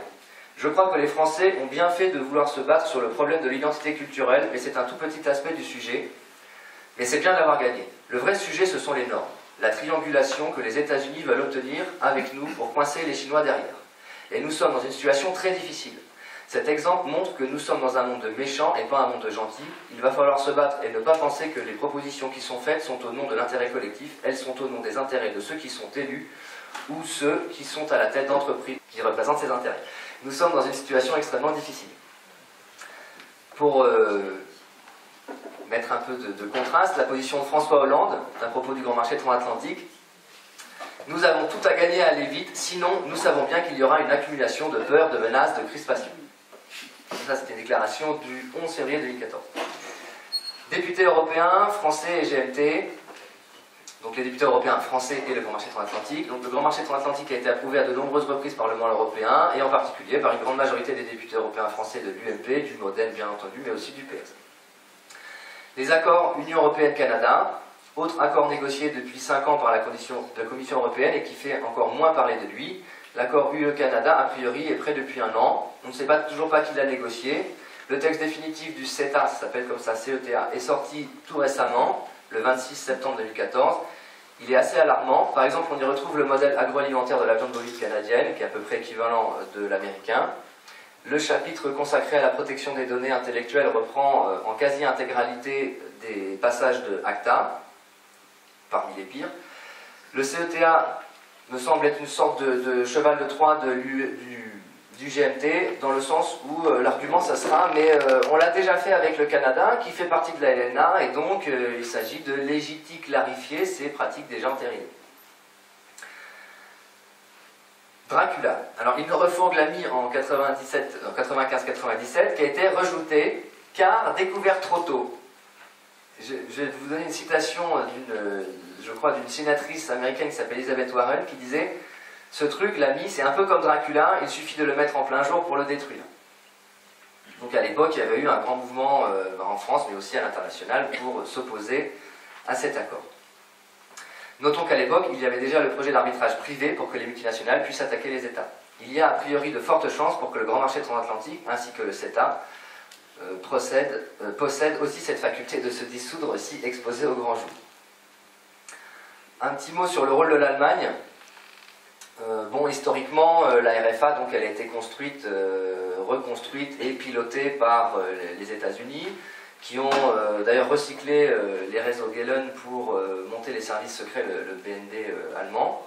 Je crois que les Français ont bien fait de vouloir se battre sur le problème de l'identité culturelle, mais c'est un tout petit aspect du sujet. Mais c'est bien d'avoir gagné. Le vrai sujet, ce sont les normes. La triangulation que les États-Unis veulent obtenir avec nous pour coincer les Chinois derrière. Et nous sommes dans une situation très difficile. Cet exemple montre que nous sommes dans un monde de méchants et pas un monde de gentils. Il va falloir se battre et ne pas penser que les propositions qui sont faites sont au nom de l'intérêt collectif. Elles sont au nom des intérêts de ceux qui sont élus ou ceux qui sont à la tête d'entreprises qui représentent ces intérêts. Nous sommes dans une situation extrêmement difficile. Pour mettre un peu de contraste, la position de François Hollande à propos du grand marché transatlantique. Nous avons tout à gagner à aller vite, sinon nous savons bien qu'il y aura une accumulation de peur, de menaces, de crispation. Ça, c'était une déclaration du 11 février 2014. Députés européens, français et GMT, donc les députés européens, français et le grand marché transatlantique. Donc le grand marché transatlantique a été approuvé à de nombreuses reprises par le Parlement européen, et en particulier par une grande majorité des députés européens français de l'UMP, du MoDem bien entendu, mais aussi du PS. Les accords Union Européenne-Canada, autre accord négocié depuis 5 ans par la Commission européenne et qui fait encore moins parler de lui. L'accord UE-Canada, a priori, est prêt depuis 1 an. On ne sait toujours pas qui l'a négocié. Le texte définitif du CETA, ça s'appelle comme ça, CETA, est sorti tout récemment, le 26 septembre 2014. Il est assez alarmant. Par exemple, on y retrouve le modèle agroalimentaire de la viande bovine canadienne, qui est à peu près équivalent de l'américain. Le chapitre consacré à la protection des données intellectuelles reprend en quasi-intégralité des passages de ACTA, parmi les pires. Le CETA me semble être une sorte de cheval de Troie du GMT, dans le sens où l'argument ça sera mais on l'a déjà fait avec le Canada qui fait partie de la LNA et donc il s'agit de légitimer clarifier ces pratiques déjà entérinées. Dracula. Alors il ne refourgue l'ami en 95-97 qui a été rajouté car découvert trop tôt. Je vais vous donner une citation je crois d'une sénatrice américaine qui s'appelle Elizabeth Warren qui disait: ce truc, l'ami, c'est un peu comme Dracula, il suffit de le mettre en plein jour pour le détruire. Donc à l'époque, il y avait eu un grand mouvement en France, mais aussi à l'international, pour s'opposer à cet accord. Notons qu'à l'époque, il y avait déjà le projet d'arbitrage privé pour que les multinationales puissent attaquer les États. Il y a a priori de fortes chances pour que le grand marché transatlantique, ainsi que le CETA, possède aussi cette faculté de se dissoudre si exposé au grand jour. Un petit mot sur le rôle de l'Allemagne. Bon, historiquement, la RFA, donc, elle a été construite, reconstruite et pilotée par les États-Unis, qui ont d'ailleurs recyclé les réseaux Gehlen pour monter les services secrets, le BND allemand,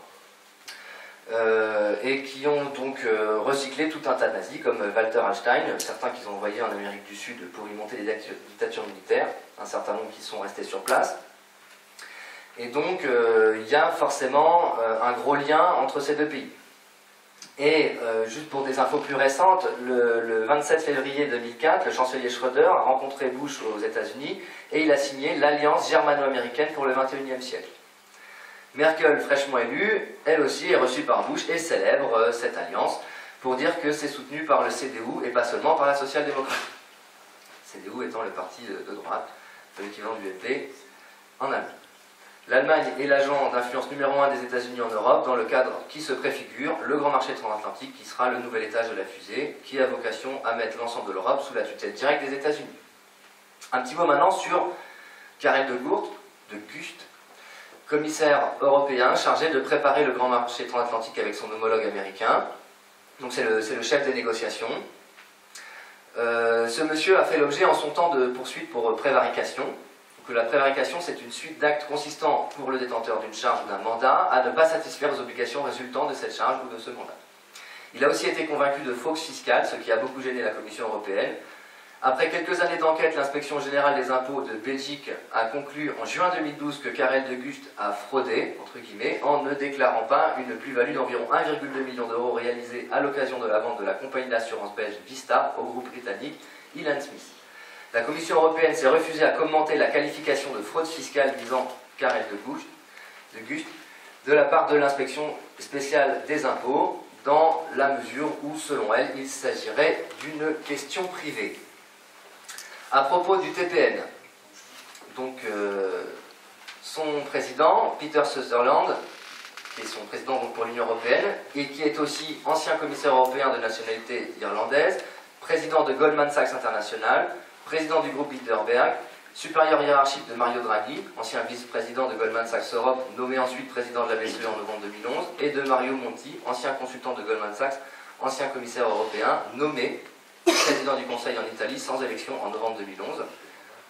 et qui ont donc recyclé tout un tas de nazis, comme Walter Einstein, certains qu'ils ont envoyés en Amérique du Sud pour y monter des dictatures militaires, un certain nombre qui sont restés sur place. Et donc, il y a forcément un gros lien entre ces deux pays. Et juste pour des infos plus récentes, le 27 février 2004, le chancelier Schröder a rencontré Bush aux États-Unis et il a signé l'Alliance germano-américaine pour le XXIe siècle. Merkel, fraîchement élue, elle aussi est reçue par Bush et célèbre cette alliance pour dire que c'est soutenu par le CDU et pas seulement par la social-démocratie. CDU étant le parti de droite, l'équivalent du FD en Allemagne. L'Allemagne est l'agent d'influence numéro 1 des États-Unis en Europe dans le cadre qui se préfigure, le grand marché transatlantique qui sera le nouvel étage de la fusée, qui a vocation à mettre l'ensemble de l'Europe sous la tutelle directe des États-Unis. Un petit mot maintenant sur Karel de Gucht, commissaire européen chargé de préparer le grand marché transatlantique avec son homologue américain. Donc c'est le chef des négociations. Ce monsieur a fait l'objet en son temps de poursuites pour prévarication. La prévarication, c'est une suite d'actes consistant pour le détenteur d'une charge ou d'un mandat à ne pas satisfaire aux obligations résultant de cette charge ou de ce mandat. Il a aussi été convaincu de fraude fiscale, ce qui a beaucoup gêné la Commission européenne. Après quelques années d'enquête, l'inspection générale des impôts de Belgique a conclu en juin 2012 que Karel de Gucht a fraudé, entre guillemets, en ne déclarant pas une plus-value d'environ 1,2 million d'euros réalisée à l'occasion de la vente de la compagnie d'assurance belge Vista au groupe britannique Elan Smith. La Commission européenne s'est refusée à commenter la qualification de fraude fiscale visant Karel de Gucht de la part de l'inspection spéciale des impôts, dans la mesure où, selon elle, il s'agirait d'une question privée. À propos du TPN, donc son président, Peter Sutherland, qui est son président donc, pour l'Union européenne, et qui est aussi ancien commissaire européen de nationalité irlandaise, président de Goldman Sachs International, président du groupe Bilderberg, supérieur hiérarchique de Mario Draghi, ancien vice-président de Goldman Sachs Europe, nommé ensuite président de la BCE en novembre 2011, et de Mario Monti, ancien consultant de Goldman Sachs, ancien commissaire européen, nommé président du Conseil en Italie sans élection en novembre 2011.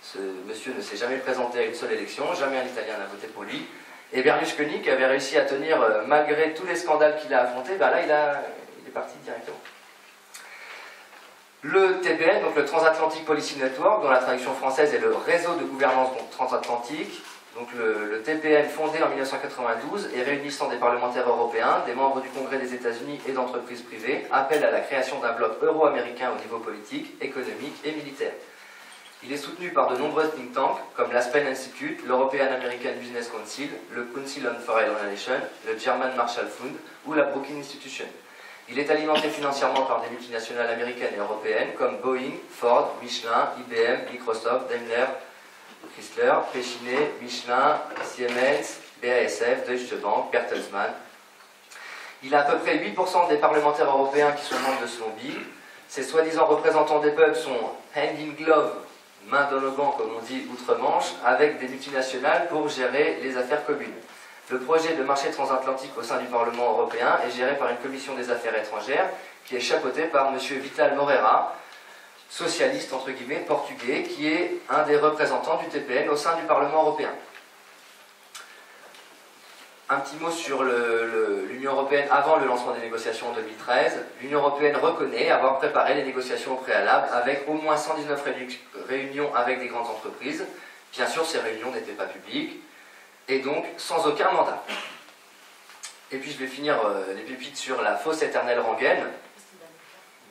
Ce monsieur ne s'est jamais présenté à une seule élection, jamais un Italien n'a voté pour lui. Et Berlusconi, qui avait réussi à tenir malgré tous les scandales qu'il a affrontés, ben là il est parti directement. Le TPN, donc le Transatlantic Policy Network, dont la traduction française est le réseau de gouvernance transatlantique, donc le TPN fondé en 1992 et réunissant des parlementaires européens, des membres du Congrès des États-Unis et d'entreprises privées, appelle à la création d'un bloc euro-américain au niveau politique, économique et militaire. Il est soutenu par de nombreux think tanks comme l'Aspen Institute, l'European American Business Council, le Council on Foreign Relations, le German Marshall Fund ou la Brookings Institution. Il est alimenté financièrement par des multinationales américaines et européennes comme Boeing, Ford, Michelin, IBM, Microsoft, Daimler, Chrysler, Pechiney, Michelin, Siemens, BASF, Deutsche Bank, Bertelsmann. Il a à peu près 8% des parlementaires européens qui sont membres de ce lobby. Ces soi-disant représentants des peuples sont hand in glove, main dans le gant comme on dit outre-Manche, avec des multinationales pour gérer les affaires communes. Le projet de marché transatlantique au sein du Parlement européen est géré par une commission des affaires étrangères qui est chapeautée par M. Vital Moreira, socialiste entre guillemets, portugais, qui est un des représentants du TPN au sein du Parlement européen. Un petit mot sur l'Union européenne avant le lancement des négociations en 2013. L'Union européenne reconnaît avoir préparé les négociations au préalable avec au moins 119 réunions avec des grandes entreprises. Bien sûr, ces réunions n'étaient pas publiques et donc sans aucun mandat. Et puis je vais finir les pépites sur la fausse éternelle rengaine.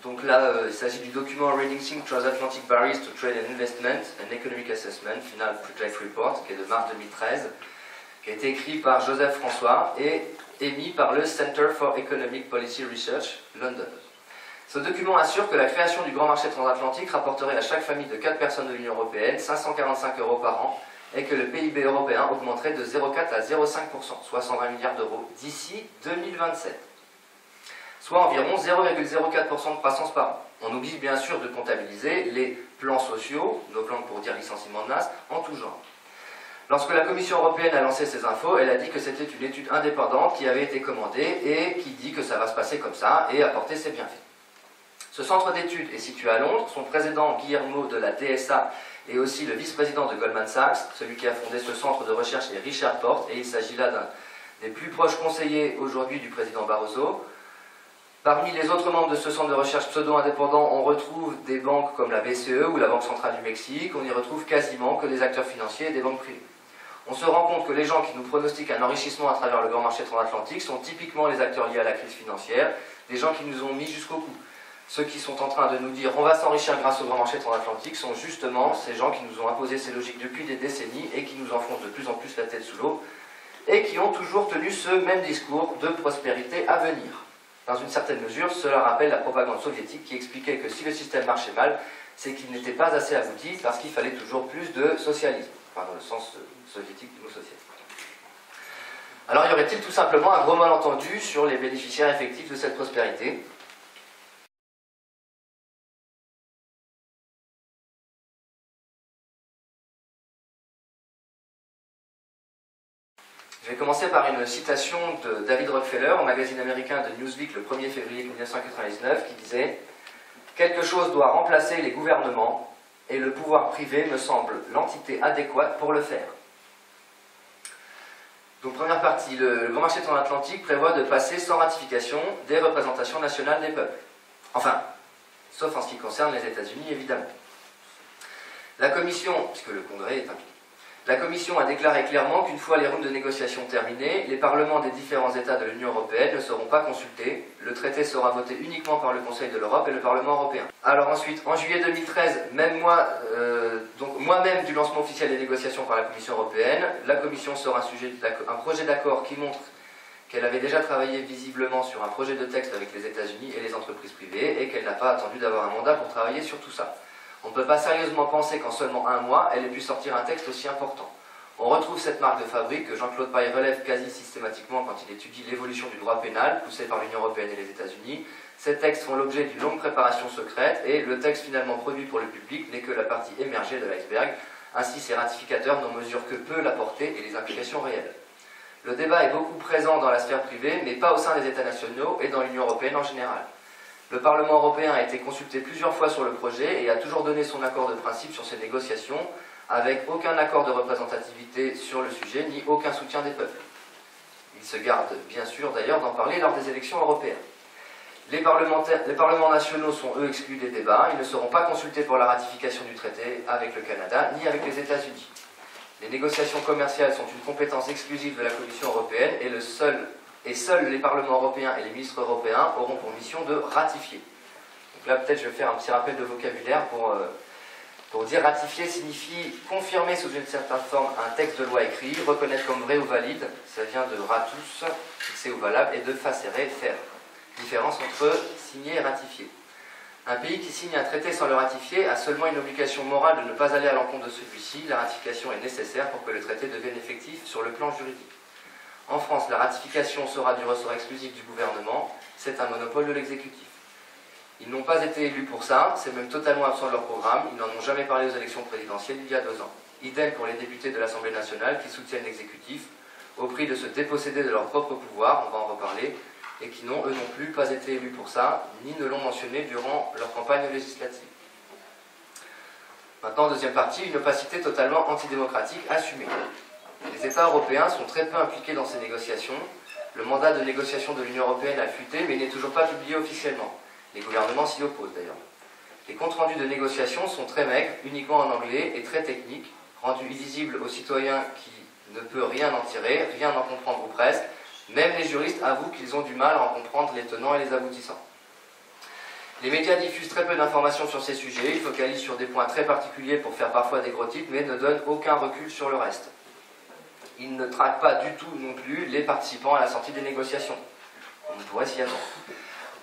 Donc là, il s'agit du document Reducing Transatlantic Barriers to Trade and Investment, an Economic Assessment, Final Project Report, qui est de mars 2013, qui a été écrit par Joseph François et émis par le Center for Economic Policy Research, London. Ce document assure que la création du grand marché transatlantique rapporterait à chaque famille de 4 personnes de l'Union européenne 545 € par an et que le PIB européen augmenterait de 0,4 à 0,5%, soit 120 milliards d'euros, d'ici 2027. Soit environ 0,04% de croissance par an. On oublie bien sûr de comptabiliser les plans sociaux, nos plans pour dire licenciement de masse, en tout genre. Lorsque la Commission européenne a lancé ces infos, elle a dit que c'était une étude indépendante qui avait été commandée et qui dit que ça va se passer comme ça et apporter ses bienfaits. Ce centre d'études est situé à Londres. Son président Guillermo de la DSA est aussi le vice-président de Goldman Sachs. Celui qui a fondé ce centre de recherche est Richard Porte et il s'agit là d'un des plus proches conseillers aujourd'hui du président Barroso. Parmi les autres membres de ce centre de recherche pseudo-indépendant, on retrouve des banques comme la BCE ou la Banque centrale du Mexique. On y retrouve quasiment que des acteurs financiers et des banques privées. On se rend compte que les gens qui nous pronostiquent un enrichissement à travers le grand marché transatlantique sont typiquement les acteurs liés à la crise financière, des gens qui nous ont mis jusqu'au cou. Ceux qui sont en train de nous dire on va s'enrichir grâce au grand marché transatlantique sont justement ces gens qui nous ont imposé ces logiques depuis des décennies et qui nous enfoncent de plus en plus la tête sous l'eau et qui ont toujours tenu ce même discours de prospérité à venir. Dans une certaine mesure, cela rappelle la propagande soviétique qui expliquait que si le système marchait mal, c'est qu'il n'était pas assez abouti parce qu'il fallait toujours plus de socialisme, enfin dans le sens soviétique du mot socialisme. Alors y aurait-il tout simplement un gros malentendu sur les bénéficiaires effectifs de cette prospérité ? Je vais commencer par une citation de David Rockefeller au magazine américain de Newsweek le 1er février 1999 qui disait « Quelque chose doit remplacer les gouvernements et le pouvoir privé me semble l'entité adéquate pour le faire. » Donc première partie, le grand marché transatlantique prévoit de passer sans ratification des représentations nationales des peuples. Enfin, sauf en ce qui concerne les États-Unis évidemment. La Commission, puisque le Congrès est impliqué, la Commission a déclaré clairement qu'une fois les rounds de négociations terminées, les parlements des différents États de l'Union européenne ne seront pas consultés. Le traité sera voté uniquement par le Conseil de l'Europe et le Parlement européen. Alors ensuite, en juillet 2013, moi-même du lancement officiel des négociations par la Commission européenne, la Commission sort un projet d'accord qui montre qu'elle avait déjà travaillé visiblement sur un projet de texte avec les États-Unis et les entreprises privées et qu'elle n'a pas attendu d'avoir un mandat pour travailler sur tout ça. On ne peut pas sérieusement penser qu'en seulement un mois, elle ait pu sortir un texte aussi important. On retrouve cette marque de fabrique que Jean-Claude Paille relève quasi systématiquement quand il étudie l'évolution du droit pénal poussé par l'Union européenne et les États-Unis. Ces textes font l'objet d'une longue préparation secrète et le texte finalement produit pour le public n'est que la partie émergée de l'iceberg. Ainsi, ces ratificateurs n'en mesurent que peu la portée et les implications réelles. Le débat est beaucoup présent dans la sphère privée, mais pas au sein des États nationaux et dans l'Union européenne en général. Le Parlement européen a été consulté plusieurs fois sur le projet et a toujours donné son accord de principe sur ces négociations, avec aucun accord de représentativité sur le sujet, ni aucun soutien des peuples. Il se garde bien sûr d'ailleurs d'en parler lors des élections européennes. Les parlements nationaux sont eux exclus des débats, ils ne seront pas consultés pour la ratification du traité avec le Canada, ni avec les États-Unis. Les négociations commerciales sont une compétence exclusive de la Commission européenne et seuls les parlements européens et les ministres européens auront pour mission de ratifier. Donc là, peut-être, je vais faire un petit rappel de vocabulaire pour dire ratifier signifie confirmer sous une certaine forme un texte de loi écrit, reconnaître comme vrai ou valide, ça vient de ratus, fixé ou valable, et de facere, faire. Différence entre signer et ratifier. Un pays qui signe un traité sans le ratifier a seulement une obligation morale de ne pas aller à l'encontre de celui-ci. La ratification est nécessaire pour que le traité devienne effectif sur le plan juridique. En France, la ratification sera du ressort exclusif du gouvernement, c'est un monopole de l'exécutif. Ils n'ont pas été élus pour ça, c'est même totalement absent de leur programme, ils n'en ont jamais parlé aux élections présidentielles il y a 2 ans. Idem pour les députés de l'Assemblée nationale qui soutiennent l'exécutif, au prix de se déposséder de leur propre pouvoir, on va en reparler, et qui n'ont eux non plus pas été élus pour ça, ni ne l'ont mentionné durant leur campagne législative. Maintenant, deuxième partie, une opacité totalement antidémocratique assumée. Les États européens sont très peu impliqués dans ces négociations. Le mandat de négociation de l'Union européenne a fuité, mais il n'est toujours pas publié officiellement. Les gouvernements s'y opposent d'ailleurs. Les comptes rendus de négociations sont très maigres, uniquement en anglais et très techniques, rendus illisibles aux citoyens qui ne peuvent rien en tirer, rien en comprendre ou presque. Même les juristes avouent qu'ils ont du mal à en comprendre les tenants et les aboutissants. Les médias diffusent très peu d'informations sur ces sujets, ils focalisent sur des points très particuliers pour faire parfois des gros titres, mais ne donnent aucun recul sur le reste. Ils ne traquent pas du tout non plus les participants à la sortie des négociations. On pourrait s'y attendre.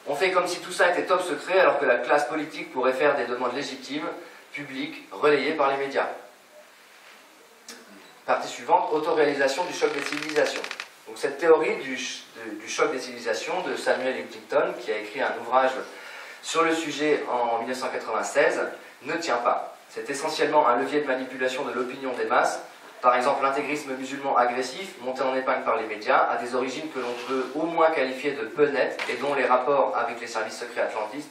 On fait comme si tout ça était top secret, alors que la classe politique pourrait faire des demandes légitimes, publiques, relayées par les médias. Partie suivante, autoréalisation du choc des civilisations. Donc cette théorie du choc des civilisations de Samuel Huntington, qui a écrit un ouvrage sur le sujet en 1996, ne tient pas. C'est essentiellement un levier de manipulation de l'opinion des masses. Par exemple, l'intégrisme musulman agressif, monté en épingle par les médias, a des origines que l'on peut au moins qualifier de peu nettes et dont les rapports avec les services secrets atlantistes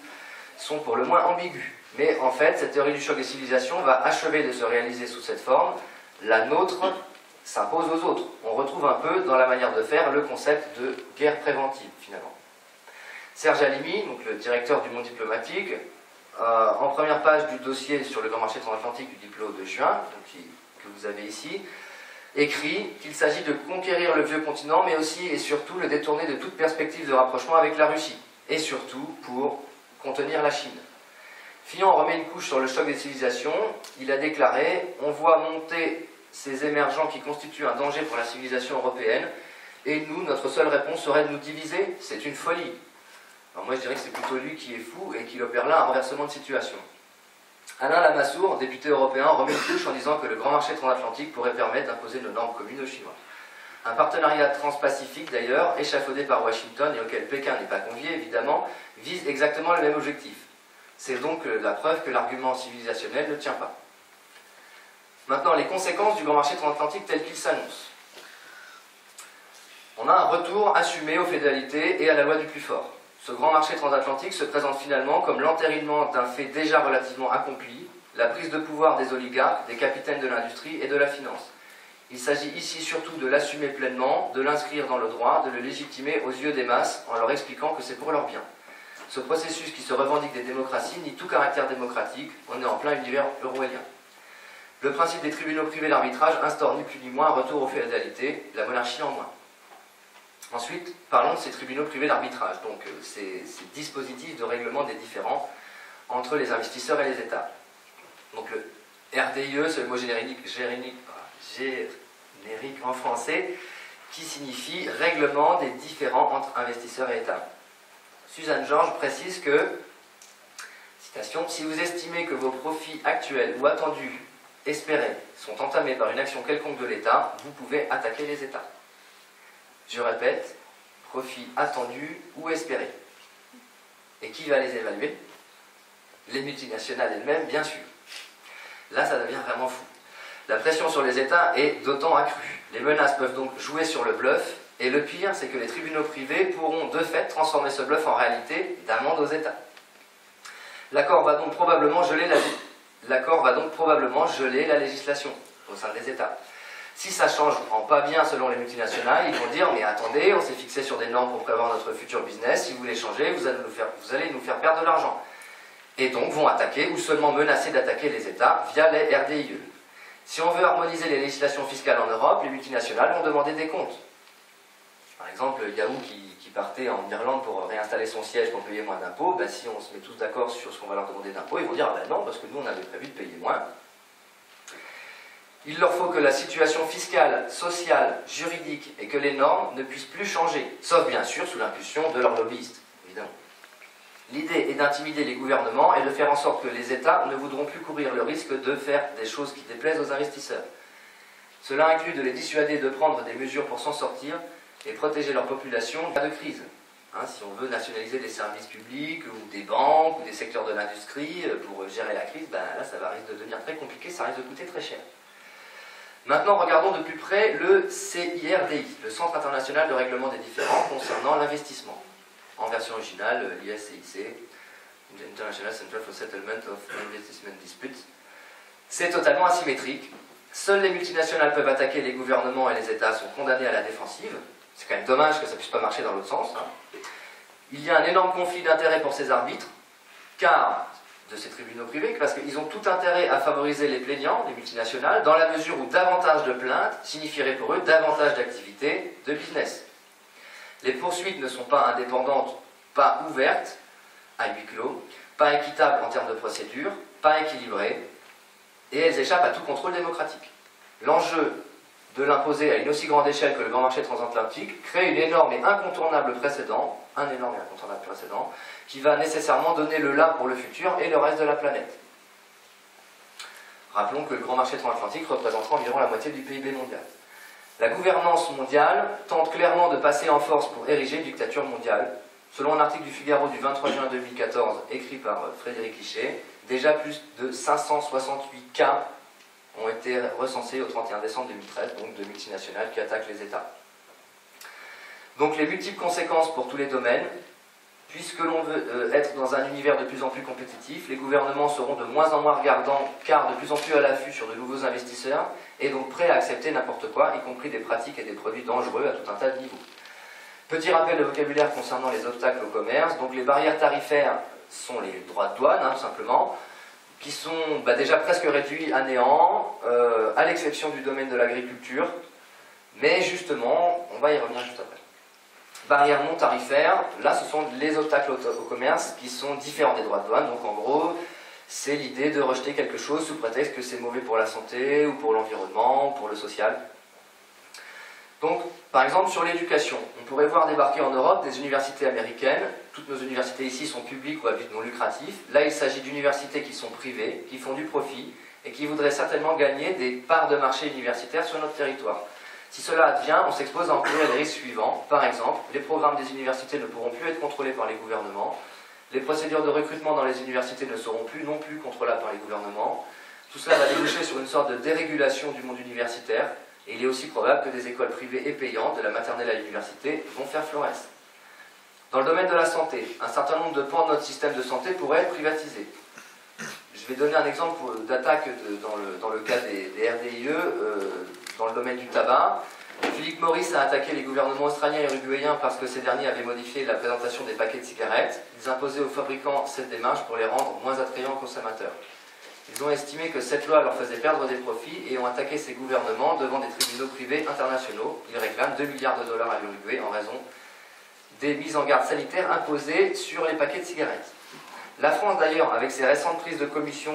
sont pour le moins ambigus. Mais en fait, cette théorie du choc des civilisations va achever de se réaliser sous cette forme. La nôtre s'impose aux autres. On retrouve un peu dans la manière de faire le concept de guerre préventive, finalement. Serge Halimi, donc le directeur du Monde diplomatique, en première page du dossier sur le grand marché transatlantique du diplôme de juin, que vous avez ici, écrit qu'il s'agit de conquérir le vieux continent, mais aussi et surtout le détourner de toute perspective de rapprochement avec la Russie, et surtout pour contenir la Chine. Fillon remet une couche sur le choc des civilisations. Il a déclaré « On voit monter ces émergents qui constituent un danger pour la civilisation européenne, et nous, notre seule réponse serait de nous diviser. C'est une folie. » Alors moi je dirais que c'est plutôt lui qui est fou et qu'il opère là un renversement de situation. Alain Lamassoure, député européen, remet une couche en disant que le grand marché transatlantique pourrait permettre d'imposer nos normes communes aux Chinois. Un partenariat transpacifique d'ailleurs, échafaudé par Washington et auquel Pékin n'est pas convié évidemment, vise exactement le même objectif. C'est donc la preuve que l'argument civilisationnel ne tient pas. Maintenant, les conséquences du grand marché transatlantique tel qu'il s'annonce. On a un retour assumé aux féodalités et à la loi du plus fort. Ce grand marché transatlantique se présente finalement comme l'entérinement d'un fait déjà relativement accompli, la prise de pouvoir des oligarques, des capitaines de l'industrie et de la finance. Il s'agit ici surtout de l'assumer pleinement, de l'inscrire dans le droit, de le légitimer aux yeux des masses en leur expliquant que c'est pour leur bien. Ce processus qui se revendique des démocraties nie tout caractère démocratique, on est en plein univers orwellien. Le principe des tribunaux privés d'arbitrage instaure ni plus ni moins un retour aux féodalités, la monarchie en moins. Ensuite, parlons de ces tribunaux privés d'arbitrage, donc ces dispositifs de règlement des différends entre les investisseurs et les États. Donc le RDIE, c'est le mot générique en français, qui signifie règlement des différends entre investisseurs et États. Suzanne Georges précise que, citation, « Si vous estimez que vos profits actuels ou attendus, espérés, sont entamés par une action quelconque de l'État, vous pouvez attaquer les États. » Je répète, profit attendu ou espéré. Et qui va les évaluer? Les multinationales elles-mêmes, bien sûr. Là, ça devient vraiment fou. La pression sur les États est d'autant accrue. Les menaces peuvent donc jouer sur le bluff, et le pire, c'est que les tribunaux privés pourront de fait transformer ce bluff en réalité d'amende aux États. L'accord va donc probablement geler la législation au sein des États. Si ça change en pas bien selon les multinationales, ils vont dire « Mais attendez, on s'est fixé sur des normes pour prévoir notre futur business, si vous les changez, vous allez nous faire perdre de l'argent. » Et donc vont attaquer ou seulement menacer d'attaquer les États via les RDIE. Si on veut harmoniser les législations fiscales en Europe, les multinationales vont demander des comptes. Par exemple, Yahoo qui partait en Irlande pour réinstaller son siège pour payer moins d'impôts, ben, si on se met tous d'accord sur ce qu'on va leur demander d'impôts, ils vont dire « Ah ben non, parce que nous on avait prévu de payer moins. » Il leur faut que la situation fiscale, sociale, juridique et que les normes ne puissent plus changer, sauf bien sûr sous l'impulsion de leurs lobbyistes, évidemment. L'idée est d'intimider les gouvernements et de faire en sorte que les États ne voudront plus courir le risque de faire des choses qui déplaisent aux investisseurs. Cela inclut de les dissuader de prendre des mesures pour s'en sortir et protéger leur population en cas de crise. Si on veut nationaliser des services publics ou des banques ou des secteurs de l'industrie pour gérer la crise, ben là ça va risque de devenir très compliqué, ça risque de coûter très cher. Maintenant, regardons de plus près le CIRDI, le Centre international de règlement des différends concernant l'investissement. En version originale, l'ISCIC, International Center for Settlement of Investment Disputes. C'est totalement asymétrique. Seules les multinationales peuvent attaquer les gouvernements et les États sont condamnés à la défensive. C'est quand même dommage que ça ne puisse pas marcher dans l'autre sens. Hein. Il y a un énorme conflit d'intérêts pour ces arbitres, car de ces tribunaux privés, parce qu'ils ont tout intérêt à favoriser les plaignants, les multinationales, dans la mesure où davantage de plaintes signifierait pour eux davantage d'activités de business. Les poursuites ne sont pas indépendantes, pas ouvertes, à huis clos, pas équitables en termes de procédure, pas équilibrées, et elles échappent à tout contrôle démocratique. L'enjeu de l'imposer à une aussi grande échelle que le grand marché transatlantique crée un énorme et incontournable précédent, qui va nécessairement donner le là pour le futur et le reste de la planète. Rappelons que le grand marché transatlantique représentera environ la moitié du PIB mondial. La gouvernance mondiale tente clairement de passer en force pour ériger une dictature mondiale. Selon un article du Figaro du 23 juin 2014, écrit par Frédéric Richet, déjà plus de 568 cas ont été recensés au 31 décembre 2013, donc de multinationales qui attaquent les États. Donc les multiples conséquences pour tous les domaines, puisque l'on veut être dans un univers de plus en plus compétitif, les gouvernements seront de moins en moins regardants, car de plus en plus à l'affût sur de nouveaux investisseurs, et donc prêts à accepter n'importe quoi, y compris des pratiques et des produits dangereux à tout un tas de niveaux. Petit rappel de vocabulaire concernant les obstacles au commerce. Donc les barrières tarifaires sont les droits de douane, hein, tout simplement, qui sont déjà presque réduits à néant, à l'exception du domaine de l'agriculture, mais justement, on va y revenir juste après. Barrières non tarifaires, là ce sont les obstacles au commerce qui sont différents des droits de douane, donc en gros, c'est l'idée de rejeter quelque chose sous prétexte que c'est mauvais pour la santé, ou pour l'environnement, ou pour le social. Donc, par exemple, sur l'éducation, on pourrait voir débarquer en Europe des universités américaines. Toutes nos universités ici sont publiques ou à but non lucratif. Là, il s'agit d'universités qui sont privées, qui font du profit, et qui voudraient certainement gagner des parts de marché universitaires sur notre territoire. Si cela advient, on s'expose à encourir les risques suivants. Par exemple, les programmes des universités ne pourront plus être contrôlés par les gouvernements. Les procédures de recrutement dans les universités ne seront plus non plus contrôlables par les gouvernements. Tout cela va déboucher sur une sorte de dérégulation du monde universitaire. Et il est aussi probable que des écoles privées et payantes, de la maternelle à l'université, vont faire florès. Dans le domaine de la santé, un certain nombre de pans de notre système de santé pourraient être privatisés. Je vais donner un exemple d'attaque dans le cas des RDIE, dans le domaine du tabac. Philip Morris a attaqué les gouvernements australiens et uruguayens parce que ces derniers avaient modifié la présentation des paquets de cigarettes. Ils imposaient aux fabricants cette démarche pour les rendre moins attrayants aux consommateurs. Ils ont estimé que cette loi leur faisait perdre des profits et ont attaqué ces gouvernements devant des tribunaux privés internationaux. Ils réclament 2 milliards de dollars à l'Uruguay en raison des mises en garde sanitaires imposées sur les paquets de cigarettes. La France d'ailleurs, avec ses récentes prises de position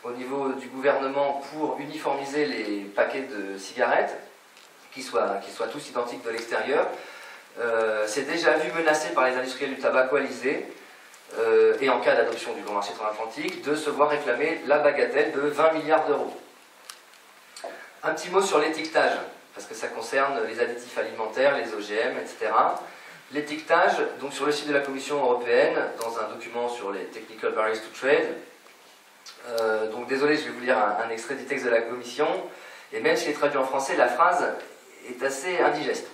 au niveau du gouvernement pour uniformiser les paquets de cigarettes, qui soient tous identiques de l'extérieur, s'est déjà vu menacée par les industriels du tabac coalisés, et en cas d'adoption du grand marché transatlantique, de se voir réclamer la bagatelle de 20 milliards d'euros. Un petit mot sur l'étiquetage, parce que ça concerne les additifs alimentaires, les OGM, etc. L'étiquetage, donc sur le site de la Commission européenne, dans un document sur les Technical Barriers to Trade, donc désolé, je vais vous lire un extrait du texte de la Commission, et même s'il est traduit en français, la phrase est assez indigeste.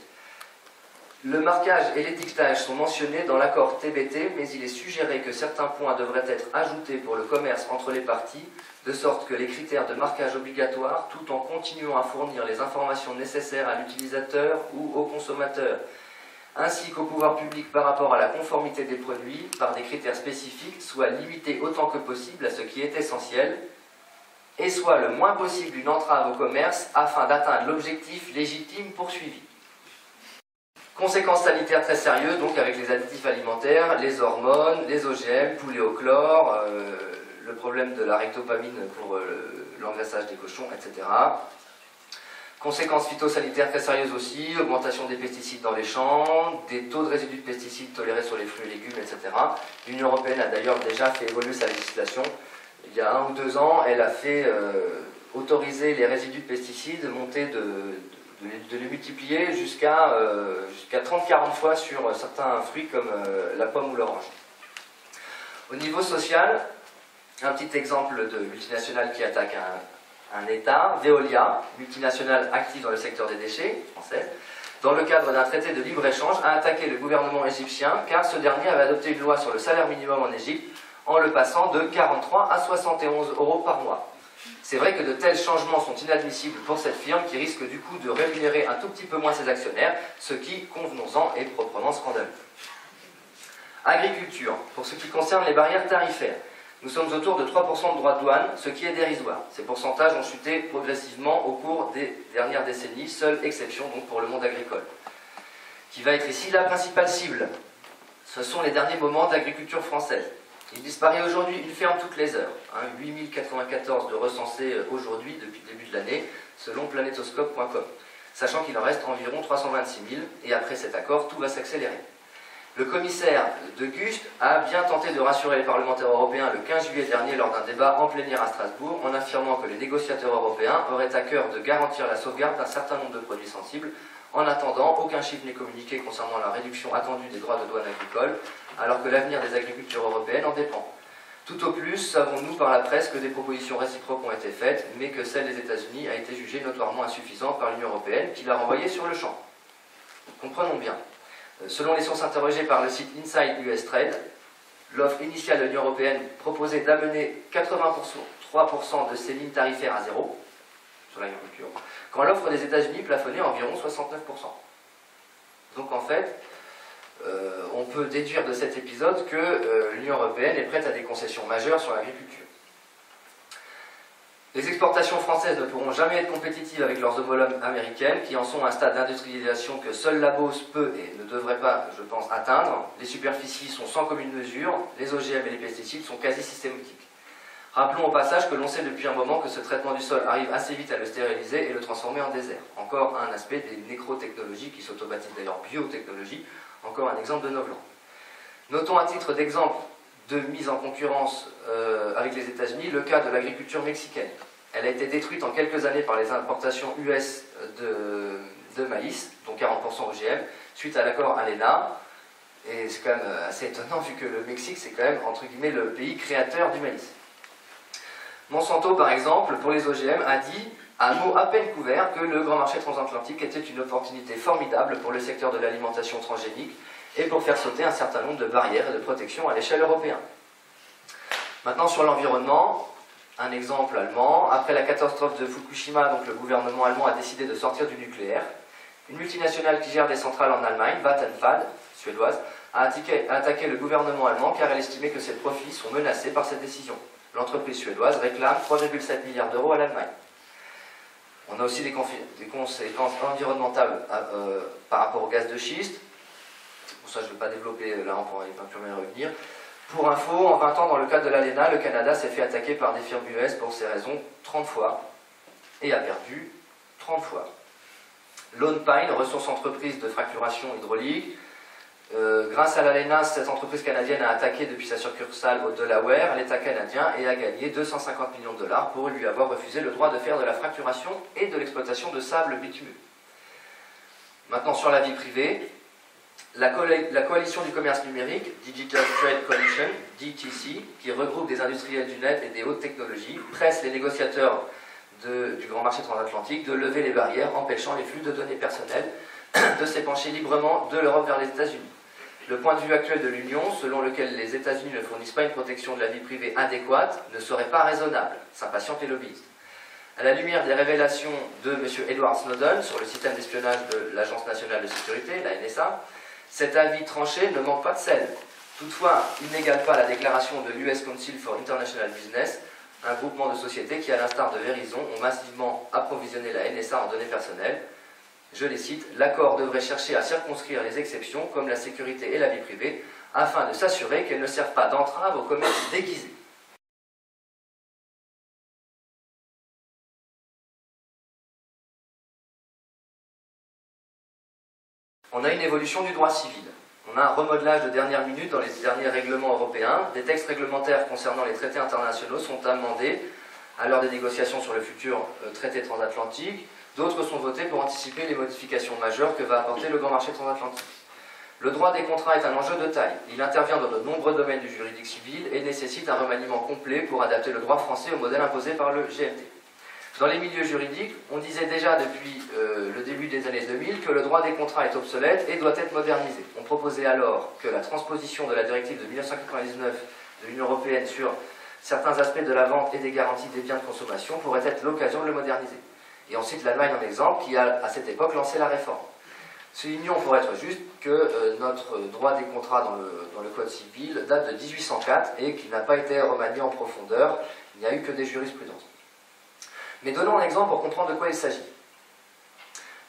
Le marquage et l'étiquetage sont mentionnés dans l'accord TBT, mais il est suggéré que certains points devraient être ajoutés pour le commerce entre les parties, de sorte que les critères de marquage obligatoires, tout en continuant à fournir les informations nécessaires à l'utilisateur ou au consommateur, ainsi qu'au pouvoir public par rapport à la conformité des produits, par des critères spécifiques, soient limités autant que possible à ce qui est essentiel, et soit le moins possible une entrave au commerce afin d'atteindre l'objectif légitime poursuivi. Conséquences sanitaires très sérieuses, donc avec les additifs alimentaires, les hormones, les OGM, poulet au chlore, le problème de la rectopamine pour l'engraissage des cochons, etc. Conséquences phytosanitaires très sérieuses aussi, augmentation des pesticides dans les champs, des taux de résidus de pesticides tolérés sur les fruits et légumes, etc. L'Union européenne a d'ailleurs déjà fait évoluer sa législation. Il y a 1 ou 2 ans, elle a fait autoriser les résidus de pesticides monter de les multiplier jusqu'à 30-40 fois sur certains fruits comme la pomme ou l'orange. Au niveau social, un petit exemple de multinationale qui attaque un État, Veolia, multinationale active dans le secteur des déchets, française, dans le cadre d'un traité de libre-échange, a attaqué le gouvernement égyptien car ce dernier avait adopté une loi sur le salaire minimum en Égypte en le passant de 43 à 71 € par mois. C'est vrai que de tels changements sont inadmissibles pour cette firme qui risque du coup de rémunérer un tout petit peu moins ses actionnaires, ce qui, convenons-en, est proprement scandaleux. Agriculture. Pour ce qui concerne les barrières tarifaires, nous sommes autour de 3% de droits de douane, ce qui est dérisoire. Ces pourcentages ont chuté progressivement au cours des dernières décennies, seule exception donc pour le monde agricole, qui va être ici la principale cible. Ce sont les derniers moments d'agriculture française. Il disparaît aujourd'hui une ferme toutes les heures, 8094 de recensés aujourd'hui depuis le début de l'année, selon planetoscope.com, sachant qu'il en reste environ 326 000, et après cet accord, tout va s'accélérer. Le commissaire de Gucht a bien tenté de rassurer les parlementaires européens le 15 juillet dernier lors d'un débat en plénière à Strasbourg, en affirmant que les négociateurs européens auraient à cœur de garantir la sauvegarde d'un certain nombre de produits sensibles. En attendant, aucun chiffre n'est communiqué concernant la réduction attendue des droits de douane agricole, alors que l'avenir des agricultures européennes en dépend. Tout au plus, savons-nous par la presse que des propositions réciproques ont été faites, mais que celle des États-Unis a été jugée notoirement insuffisante par l'Union européenne, qui l'a renvoyée sur le champ. Comprenons bien. Selon les sources interrogées par le site Inside US Trade, l'offre initiale de l'Union européenne proposait d'amener 83% de ces lignes tarifaires à zéro sur l'agriculture, quand l'offre des États-Unis plafonnait à environ 69%. Donc en fait, on peut déduire de cet épisode que l'Union européenne est prête à des concessions majeures sur l'agriculture. Les exportations françaises ne pourront jamais être compétitives avec leurs homologues américaines, qui en sont à un stade d'industrialisation que seule la Beauce peut et ne devrait pas, je pense, atteindre. Les superficies sont sans commune mesure, les OGM et les pesticides sont quasi systématiques. Rappelons au passage que l'on sait depuis un moment que ce traitement du sol arrive assez vite à le stériliser et le transformer en désert. Encore un aspect des nécrotechnologies qui s'autobaptisent d'ailleurs biotechnologie, encore un exemple de Novlan. Notons à titre d'exemple de mise en concurrence avec les États-Unis le cas de l'agriculture mexicaine. Elle a été détruite en quelques années par les importations US de maïs, dont 40% OGM, suite à l'accord ALENA. Et c'est quand même assez étonnant vu que le Mexique, c'est quand même, entre guillemets, le pays créateur du maïs. Monsanto, par exemple, pour les OGM, a dit, à mot à peine couvert, que le grand marché transatlantique était une opportunité formidable pour le secteur de l'alimentation transgénique et pour faire sauter un certain nombre de barrières et de protections à l'échelle européenne. Maintenant, sur l'environnement, un exemple allemand. Après la catastrophe de Fukushima, donc, le gouvernement allemand a décidé de sortir du nucléaire. Une multinationale qui gère des centrales en Allemagne, Vattenfall, suédoise, a attaqué le gouvernement allemand car elle estimait que ses profits sont menacés par cette décision. L'entreprise suédoise réclame 3,7 milliards d'euros à l'Allemagne. On a aussi des conséquences environnementales par rapport au gaz de schiste. Pour ça, je ne vais pas développer, là on pourra y revenir. Pour info, en 20 ans, dans le cadre de l'ALENA, le Canada s'est fait attaquer par des firmes US pour ces raisons 30 fois et a perdu 30 fois. Lone Pine, ressource entreprise de fracturation hydraulique. Grâce à l'ALENA, cette entreprise canadienne a attaqué depuis sa succursale au Delaware l'État canadien et a gagné 250 millions de dollars pour lui avoir refusé le droit de faire de la fracturation et de l'exploitation de sable bitumineux. Maintenant, sur la vie privée, la coalition du commerce numérique, Digital Trade Coalition, DTC, qui regroupe des industriels du net et des hautes technologies, presse les négociateurs du grand marché transatlantique de lever les barrières empêchant les flux de données personnelles de s'épancher librement de l'Europe vers les États-Unis. Le point de vue actuel de l'Union, selon lequel les États-Unis ne fournissent pas une protection de la vie privée adéquate, ne serait pas raisonnable, s'impatientent les lobbyistes. À la lumière des révélations de M. Edward Snowden sur le système d'espionnage de l'Agence nationale de sécurité, la NSA, cet avis tranché ne manque pas de sel. Toutefois, il n'égale pas la déclaration de l'US Council for International Business, un groupement de sociétés qui, à l'instar de Verizon, ont massivement approvisionné la NSA en données personnelles. Je les cite, « L'accord devrait chercher à circonscrire les exceptions, comme la sécurité et la vie privée, afin de s'assurer qu'elles ne servent pas d'entrave au commerce déguisé. » On a une évolution du droit civil. On a un remodelage de dernière minute dans les derniers règlements européens. Des textes réglementaires concernant les traités internationaux sont amendés à l'heure des négociations sur le futur traité transatlantique. D'autres sont votés pour anticiper les modifications majeures que va apporter le grand marché transatlantique. Le droit des contrats est un enjeu de taille. Il intervient dans de nombreux domaines du juridique civil et nécessite un remaniement complet pour adapter le droit français au modèle imposé par le GMT. Dans les milieux juridiques, on disait déjà depuis le début des années 2000 que le droit des contrats est obsolète et doit être modernisé. On proposait alors que la transposition de la directive de 1999 de l'Union européenne sur certains aspects de la vente et des garanties des biens de consommation pourraient être l'occasion de le moderniser. Et ensuite l'Allemagne en exemple, qui a à cette époque lancé la réforme. Soulignons pour être juste que notre droit des contrats dans le Code civil date de 1804 et qu'il n'a pas été remanié en profondeur, il n'y a eu que des jurisprudences. Mais donnons un exemple pour comprendre de quoi il s'agit.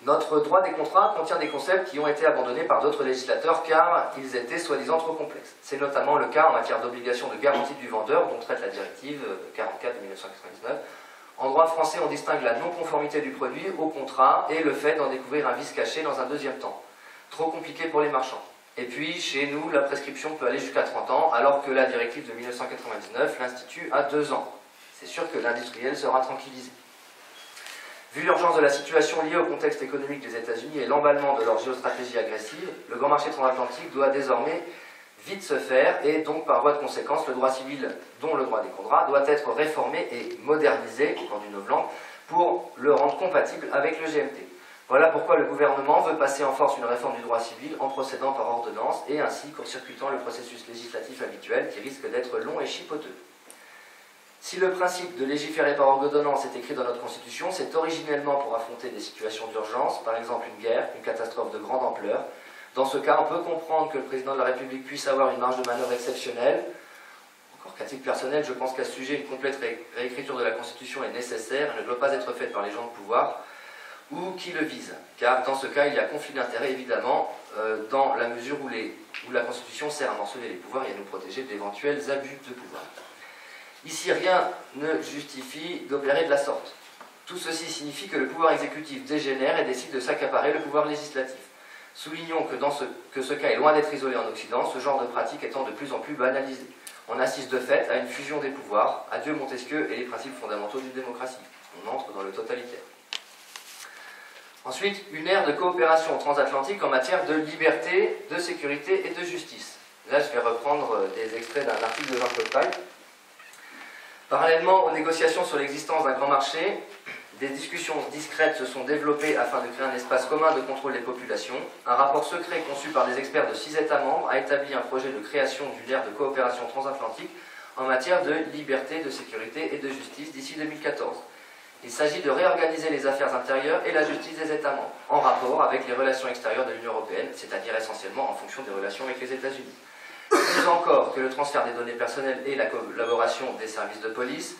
Notre droit des contrats contient des concepts qui ont été abandonnés par d'autres législateurs car ils étaient soi-disant trop complexes. C'est notamment le cas en matière d'obligation de garantie du vendeur dont traite la directive 44 de 1999. En droit français, on distingue la non-conformité du produit au contrat et le fait d'en découvrir un vice caché dans un deuxième temps. Trop compliqué pour les marchands. Et puis, chez nous, la prescription peut aller jusqu'à 30 ans, alors que la directive de 1999 l'institue à 2 ans. C'est sûr que l'industriel sera tranquillisé. Vu l'urgence de la situation liée au contexte économique des États-Unis et l'emballement de leur géostratégie agressive, le grand marché transatlantique doit désormais vite se faire et donc par voie de conséquence, le droit civil, dont le droit des contrats, doit être réformé et modernisé, encore du novlangue, pour le rendre compatible avec le GMT. Voilà pourquoi le gouvernement veut passer en force une réforme du droit civil en procédant par ordonnance et ainsi court-circuitant le processus législatif habituel qui risque d'être long et chipoteux. Si le principe de légiférer par ordonnance est écrit dans notre Constitution, c'est originellement pour affronter des situations d'urgence, par exemple une guerre, une catastrophe de grande ampleur. Dans ce cas, on peut comprendre que le président de la République puisse avoir une marge de manœuvre exceptionnelle. Encore qu'à titre personnel, je pense qu'à ce sujet, une complète réécriture de la Constitution est nécessaire et ne doit pas être faite par les gens de pouvoir ou qui le visent. Car dans ce cas, il y a conflit d'intérêts évidemment, dans la mesure où la Constitution sert à morceler les pouvoirs et à nous protéger d'éventuels abus de pouvoir. Ici, rien ne justifie d'opérer de la sorte. Tout ceci signifie que le pouvoir exécutif dégénère et décide de s'accaparer le pouvoir législatif. Soulignons que ce cas est loin d'être isolé en Occident, ce genre de pratique étant de plus en plus banalisé. On assiste de fait à une fusion des pouvoirs, adieu Montesquieu et les principes fondamentaux d'une démocratie. On entre dans le totalitaire. Ensuite, une ère de coopération transatlantique en matière de liberté, de sécurité et de justice. Là, je vais reprendre des extraits d'un article de Jean-Claude Paille. Parallèlement aux négociations sur l'existence d'un grand marché, des discussions discrètes se sont développées afin de créer un espace commun de contrôle des populations. Un rapport secret conçu par des experts de 6 États membres a établi un projet de création d'une ère de coopération transatlantique en matière de liberté, de sécurité et de justice d'ici 2014. Il s'agit de réorganiser les affaires intérieures et la justice des États membres, en rapport avec les relations extérieures de l'Union européenne, c'est-à-dire essentiellement en fonction des relations avec les États-Unis. Plus encore que le transfert des données personnelles et la collaboration des services de police,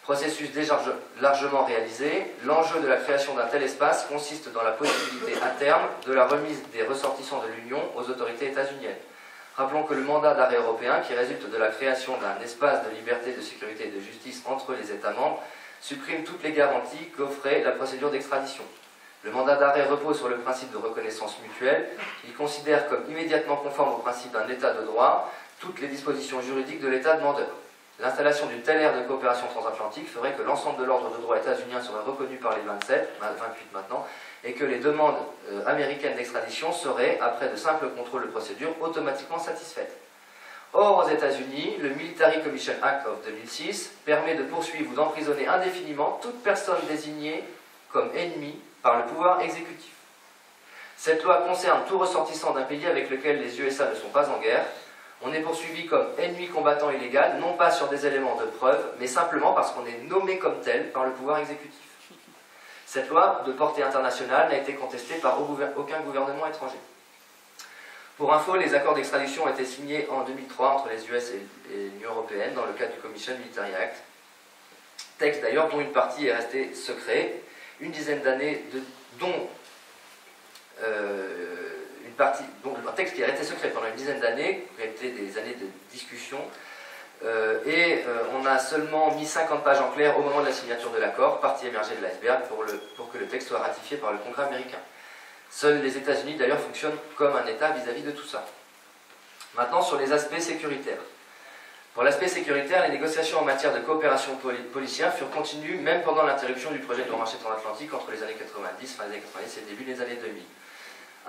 processus déjà largement réalisé, l'enjeu de la création d'un tel espace consiste dans la possibilité à terme de la remise des ressortissants de l'Union aux autorités états-uniennes. Rappelons que le mandat d'arrêt européen, qui résulte de la création d'un espace de liberté, de sécurité et de justice entre les États membres, supprime toutes les garanties qu'offrait la procédure d'extradition. Le mandat d'arrêt repose sur le principe de reconnaissance mutuelle. Il considère comme immédiatement conforme au principe d'un État de droit toutes les dispositions juridiques de l'État demandeur. L'installation d'une telle ère de coopération transatlantique ferait que l'ensemble de l'ordre de droit états-unien serait reconnu par les 27, 28 maintenant, et que les demandes américaines d'extradition seraient, après de simples contrôles de procédure, automatiquement satisfaites. Or, aux États-Unis, le Military Commission Act of 2006 permet de poursuivre ou d'emprisonner indéfiniment toute personne désignée comme ennemie par le pouvoir exécutif. Cette loi concerne tout ressortissant d'un pays avec lequel les USA ne sont pas en guerre. On est poursuivi comme ennemi combattant illégal, non pas sur des éléments de preuve, mais simplement parce qu'on est nommé comme tel par le pouvoir exécutif. Cette loi, de portée internationale, n'a été contestée par aucun gouvernement étranger. Pour info, les accords d'extradition ont été signés en 2003 entre les US et l'Union européenne dans le cadre du Commission Military Act. Texte d'ailleurs dont une partie est restée secret, une dizaine d'années, dont un texte qui est resté secret pendant une dizaine d'années, qui a été des années de discussion, on a seulement mis 50 pages en clair au moment de la signature de l'accord, partie émergée de l'iceberg, pour que le texte soit ratifié par le Congrès américain. Seuls les États-Unis d'ailleurs fonctionnent comme un État vis-à-vis de tout ça. Maintenant sur les aspects sécuritaires. Pour l'aspect sécuritaire, les négociations en matière de coopération policière furent continues même pendant l'interruption du projet de grand marché transatlantique entre les années 90, fin des années 90 et le début des années 2000.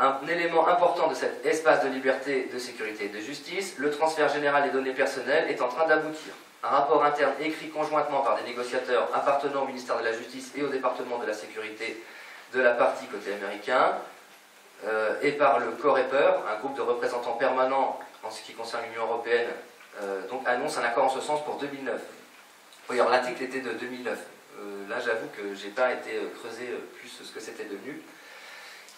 Un élément important de cet espace de liberté, de sécurité et de justice, le transfert général des données personnelles est en train d'aboutir. Un rapport interne écrit conjointement par des négociateurs appartenant au ministère de la Justice et au département de la sécurité de la partie côté américain, et par le COREPER, un groupe de représentants permanents en ce qui concerne l'Union européenne, donc annonce un accord en ce sens pour 2009. Oui, alors l'article était de 2009. Là, j'avoue que je n'ai pas été creusé plus ce que c'était devenu.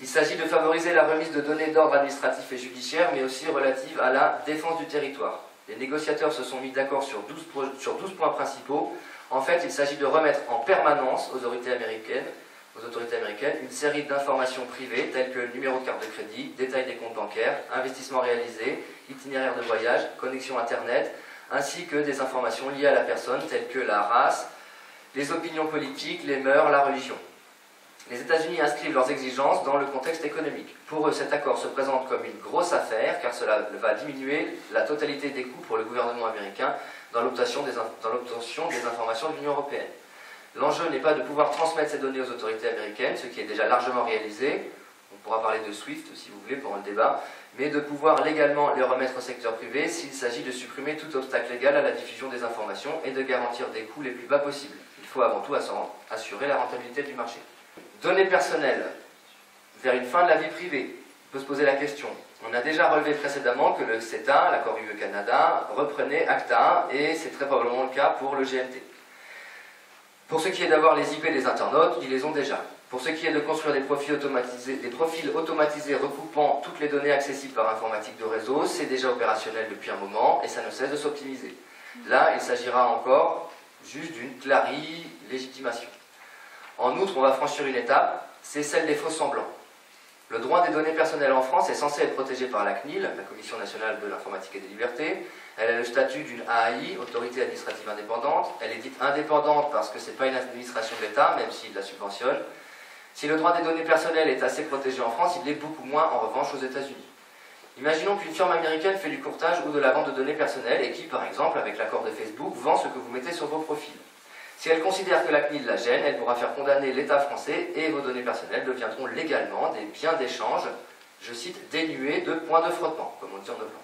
Il s'agit de favoriser la remise de données d'ordre administratif et judiciaire, mais aussi relatives à la défense du territoire. Les négociateurs se sont mis d'accord sur 12 points principaux. En fait, il s'agit de remettre en permanence aux autorités américaines une série d'informations privées, telles que le numéro de carte de crédit, détail des comptes bancaires, investissements réalisés, itinéraire de voyage, connexion Internet, ainsi que des informations liées à la personne, telles que la race, les opinions politiques, les mœurs, la religion. Les États-Unis inscrivent leurs exigences dans le contexte économique. Pour eux, cet accord se présente comme une grosse affaire, car cela va diminuer la totalité des coûts pour le gouvernement américain dans l'obtention des informations de l'Union européenne. L'enjeu n'est pas de pouvoir transmettre ces données aux autorités américaines, ce qui est déjà largement réalisé, on pourra parler de SWIFT si vous voulez pendant le débat, mais de pouvoir légalement les remettre au secteur privé s'il s'agit de supprimer tout obstacle légal à la diffusion des informations et de garantir des coûts les plus bas possibles. Il faut avant tout assurer la rentabilité du marché. Données personnelles, vers une fin de la vie privée, on peut se poser la question. On a déjà relevé précédemment que le CETA, l'accord UE-Canada, reprenait ACTA, et c'est très probablement le cas pour le GMT. Pour ce qui est d'avoir les IP des internautes, ils les ont déjà. Pour ce qui est de construire des profils automatisés recoupant toutes les données accessibles par informatique de réseau, c'est déjà opérationnel depuis un moment et ça ne cesse de s'optimiser. Là, il s'agira encore juste d'une légitimation. En outre, on va franchir une étape, c'est celle des faux semblants. Le droit des données personnelles en France est censé être protégé par la CNIL, la Commission nationale de l'informatique et des libertés. Elle a le statut d'une AAI, Autorité administrative indépendante. Elle est dite indépendante parce que ce n'est pas une administration de l'État, même s'il la subventionne. Si le droit des données personnelles est assez protégé en France, il l'est beaucoup moins en revanche aux États-Unis. Imaginons qu'une firme américaine fait du courtage ou de la vente de données personnelles et qui, par exemple, avec l'accord de Facebook, vend ce que vous mettez sur vos profils. Si elle considère que la CNIL la gêne, elle pourra faire condamner l'État français et vos données personnelles deviendront légalement des biens d'échange, je cite, dénués de points de frottement, comme on dit en Neuplan.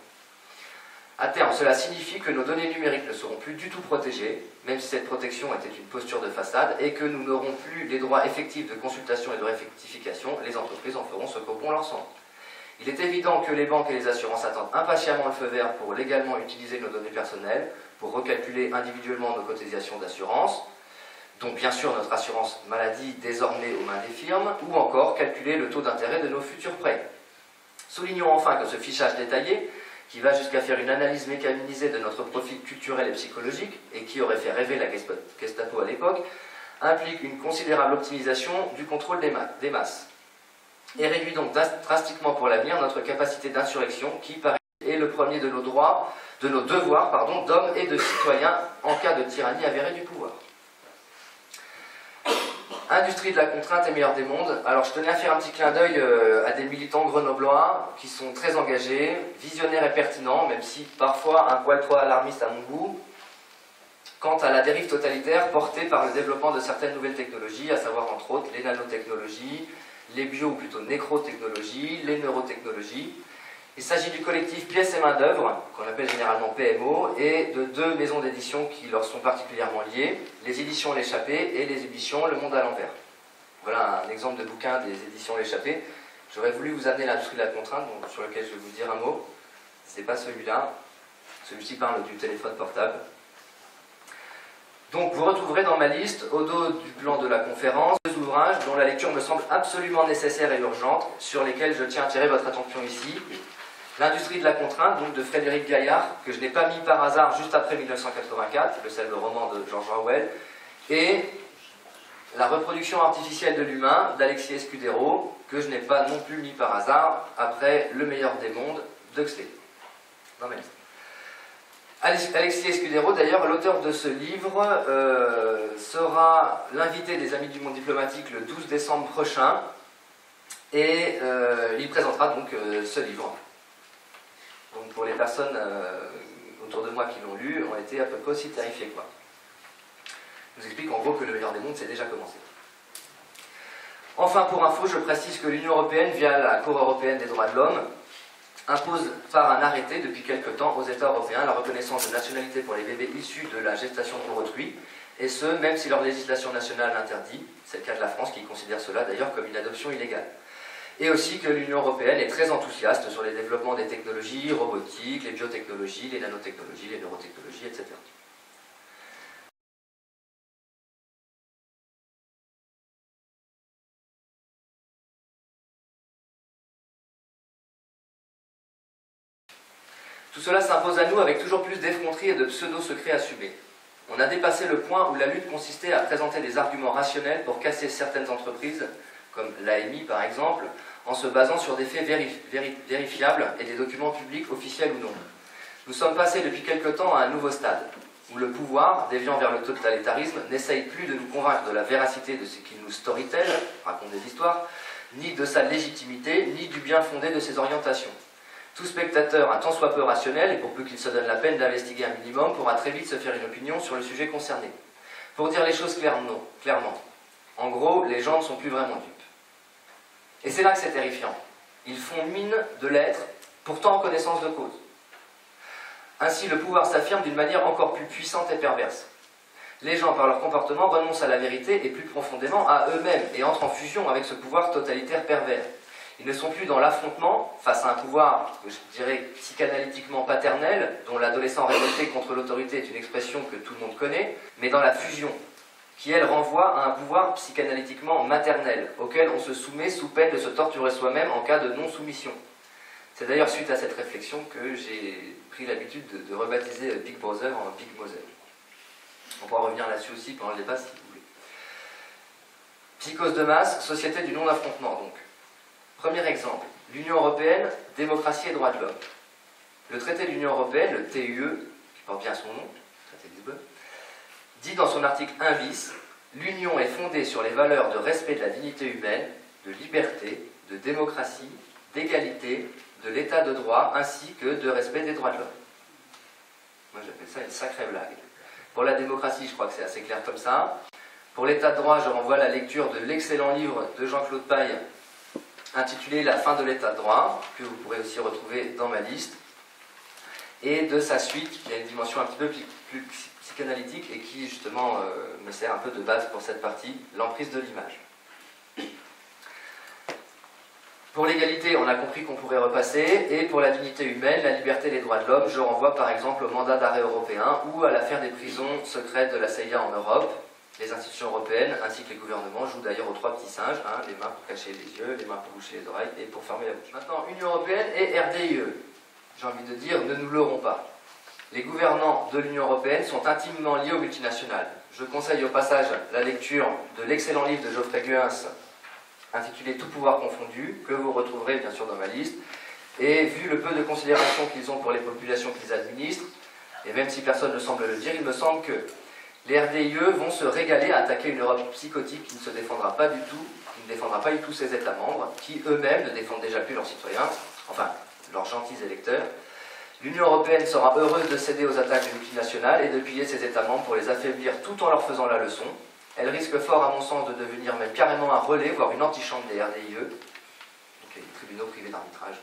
À terme, cela signifie que nos données numériques ne seront plus du tout protégées, même si cette protection était une posture de façade, et que nous n'aurons plus les droits effectifs de consultation et de rectification, les entreprises en feront ce qu'au bon leur semble. Il est évident que les banques et les assurances attendent impatiemment le feu vert pour légalement utiliser nos données personnelles, pour recalculer individuellement nos cotisations d'assurance, dont bien sûr notre assurance maladie désormais aux mains des firmes, ou encore calculer le taux d'intérêt de nos futurs prêts. Soulignons enfin que ce fichage détaillé, qui va jusqu'à faire une analyse mécanisée de notre profil culturel et psychologique, et qui aurait fait rêver la Gestapo à l'époque, implique une considérable optimisation du contrôle des masses, et réduit donc drastiquement pour l'avenir notre capacité d'insurrection, qui paraît est le premier de nos devoirs d'hommes et de citoyens en cas de tyrannie avérée du pouvoir. Industrie de la contrainte et meilleur des mondes. Alors je tenais à faire un petit clin d'œil à des militants grenoblois qui sont très engagés, visionnaires et pertinents, même si parfois un poil trop alarmistes à mon goût, quant à la dérive totalitaire portée par le développement de certaines nouvelles technologies, à savoir entre autres les nanotechnologies, les bio ou plutôt nécrotechnologies, les neurotechnologies. Il s'agit du collectif Pièces et Main-d'œuvre, qu'on appelle généralement PMO, et de deux maisons d'édition qui leur sont particulièrement liées, les éditions L'Échappée et les éditions Le Monde à l'envers. Voilà un exemple de bouquin des éditions L'Échappée. J'aurais voulu vous amener l'industrie de la contrainte, donc, sur lequel je vais vous dire un mot. Ce n'est pas celui-là. Celui-ci parle du téléphone portable. Donc vous retrouverez dans ma liste, au dos du plan de la conférence, deux ouvrages dont la lecture me semble absolument nécessaire et urgente, sur lesquels je tiens à attirer votre attention ici. L'industrie de la contrainte, donc de Frédéric Gaillard, que je n'ai pas mis par hasard juste après 1984, le célèbre roman de George Orwell, et La reproduction artificielle de l'humain d'Alexis Escudero, que je n'ai pas non plus mis par hasard après Le meilleur des mondes d'Huxley. Dans ma liste. Alexis Escudero, d'ailleurs, l'auteur de ce livre, sera l'invité des Amis du Monde Diplomatique le 12 décembre prochain, et il présentera donc ce livre. Donc pour les personnes autour de moi qui l'ont lu, ont été à peu près aussi terrifiées, quoi. Je vous explique en gros que le meilleur des mondes, c'est déjà commencé. Enfin, pour info, je précise que l'Union européenne, via la Cour européenne des droits de l'homme, impose par un arrêté depuis quelque temps aux États européens la reconnaissance de nationalité pour les bébés issus de la gestation pour autrui, et ce, même si leur législation nationale l'interdit. C'est le cas de la France qui considère cela d'ailleurs comme une adoption illégale. Et aussi que l'Union européenne est très enthousiaste sur les développements des technologies robotiques, les biotechnologies, les nanotechnologies, les neurotechnologies, etc. Tout cela s'impose à nous avec toujours plus d'effronterie et de pseudo-secrets assumés. On a dépassé le point où la lutte consistait à présenter des arguments rationnels pour casser certaines entreprises, comme l'AMI par exemple, en se basant sur des faits vérifiables et des documents publics officiels ou non. Nous sommes passés depuis quelque temps à un nouveau stade, où le pouvoir, déviant vers le totalitarisme, n'essaye plus de nous convaincre de la véracité de ce qu'il nous storytelle, raconte des histoires, ni de sa légitimité, ni du bien fondé de ses orientations. Tout spectateur, un tant soit peu rationnel, et pour peu qu'il se donne la peine d'investiguer un minimum, pourra très vite se faire une opinion sur le sujet concerné. Pour dire les choses clairement, en gros, les gens ne sont plus vraiment dupes. Et c'est là que c'est terrifiant. Ils font mine de l'être, pourtant en connaissance de cause. Ainsi, le pouvoir s'affirme d'une manière encore plus puissante et perverse. Les gens, par leur comportement, renoncent à la vérité et plus profondément à eux-mêmes et entrent en fusion avec ce pouvoir totalitaire pervers. Ils ne sont plus dans l'affrontement face à un pouvoir, que je dirais psychanalytiquement paternel, dont l'adolescent révolté contre l'autorité est une expression que tout le monde connaît, mais dans la fusion, qui elle renvoie à un pouvoir psychanalytiquement maternel, auquel on se soumet sous peine de se torturer soi-même en cas de non-soumission. C'est d'ailleurs suite à cette réflexion que j'ai pris l'habitude de rebaptiser Big Brother en Big Mother. On pourra revenir là-dessus aussi pendant le débat si vous voulez. Psychose de masse, société du non-affrontement donc. Premier exemple, l'Union Européenne, démocratie et droits de l'homme. Le traité de l'Union Européenne, le TUE, qui porte bien son nom, le traité de Lisbonne, dit dans son article 1 bis, l'Union est fondée sur les valeurs de respect de la dignité humaine, de liberté, de démocratie, d'égalité, de l'état de droit, ainsi que de respect des droits de l'homme. Moi j'appelle ça une sacrée blague. Pour la démocratie, je crois que c'est assez clair comme ça. Pour l'état de droit, je renvoie à la lecture de l'excellent livre de Jean-Claude Paille, intitulé « La fin de l'état de droit », que vous pourrez aussi retrouver dans ma liste. Et de sa suite, qui a une dimension un petit peu plus psychanalytique et qui justement me sert un peu de base pour cette partie, l'emprise de l'image. Pour l'égalité, on a compris qu'on pourrait repasser, et pour la dignité humaine, la liberté et les droits de l'homme, je renvoie par exemple au mandat d'arrêt européen ou à l'affaire des prisons secrètes de la CIA en Europe. Les institutions européennes ainsi que les gouvernements jouent d'ailleurs aux trois petits singes, hein, les mains pour cacher les yeux, les mains pour boucher les oreilles et pour fermer la bouche. Maintenant, Union Européenne et RDIE. J'ai envie de dire, ne nous leurrons pas. Les gouvernants de l'Union Européenne sont intimement liés aux multinationales. Je conseille au passage la lecture de l'excellent livre de Geoffrey Guens, intitulé « Tout pouvoir confondu », que vous retrouverez bien sûr dans ma liste. Et vu le peu de considération qu'ils ont pour les populations qu'ils administrent, et même si personne ne semble le dire, il me semble que les RDIE vont se régaler à attaquer une Europe psychotique qui ne se défendra pas du tout, qui ne défendra pas du tout ses États membres, qui eux-mêmes ne défendent déjà plus leurs citoyens, enfin, leurs gentils électeurs. L'Union Européenne sera heureuse de céder aux attaques des multinationales et de piller ses États membres pour les affaiblir tout en leur faisant la leçon. Elle risque fort, à mon sens, de devenir même carrément un relais, voire une antichambre des RDIE, donc les tribunaux privés d'arbitrage.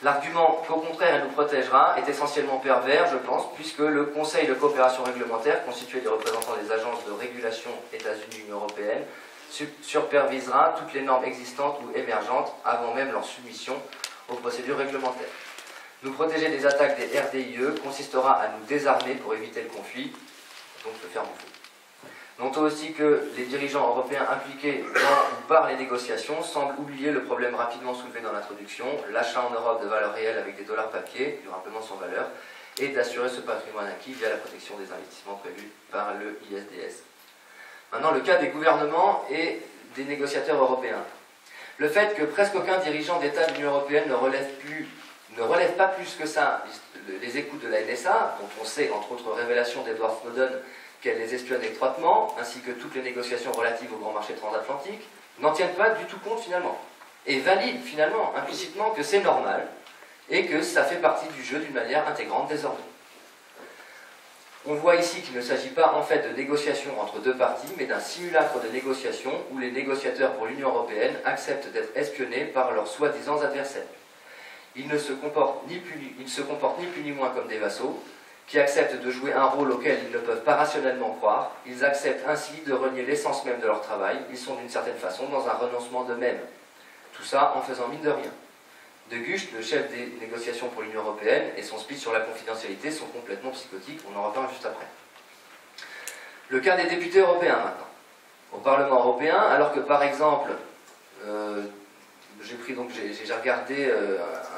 L'argument qu'au contraire elle nous protégera est essentiellement pervers, je pense, puisque le Conseil de coopération réglementaire, constitué des représentants des agences de régulation États-Unis-Union européenne, supervisera toutes les normes existantes ou émergentes avant même leur soumission aux procédures réglementaires. Nous protéger des attaques des RDIE consistera à nous désarmer pour éviter le conflit, donc le faire bouffer. Notons aussi que les dirigeants européens impliqués dans ou par les négociations semblent oublier le problème rapidement soulevé dans l'introduction, l'achat en Europe de valeurs réelles avec des dollars papier, durablement sans valeur, et d'assurer ce patrimoine acquis via la protection des investissements prévus par le ISDS. Maintenant, le cas des gouvernements et des négociateurs européens. Le fait que presque aucun dirigeant d'État de l'Union européenne ne relève pas plus que ça les écoutes de la NSA, dont on sait, entre autres révélations d'Edward Snowden, qu'elle les espionne étroitement, ainsi que toutes les négociations relatives au grand marché transatlantique, n'en tiennent pas du tout compte finalement. Et valident finalement, implicitement, que c'est normal, et que ça fait partie du jeu d'une manière intégrante désormais. On voit ici qu'il ne s'agit pas en fait de négociations entre deux parties, mais d'un simulacre de négociation où les négociateurs pour l'Union européenne acceptent d'être espionnés par leurs soi-disant adversaires. Ils ne se comportent ni plus ni moins comme des vassaux, qui acceptent de jouer un rôle auquel ils ne peuvent pas rationnellement croire. Ils acceptent ainsi de renier l'essence même de leur travail. Ils sont d'une certaine façon dans un renoncement d'eux-mêmes. Tout ça en faisant mine de rien. De Gucht, le chef des négociations pour l'Union européenne, et son speech sur la confidentialité sont complètement psychotiques, on en reparle juste après. Le cas des députés européens maintenant. Au Parlement européen, alors que par exemple, j'ai regardé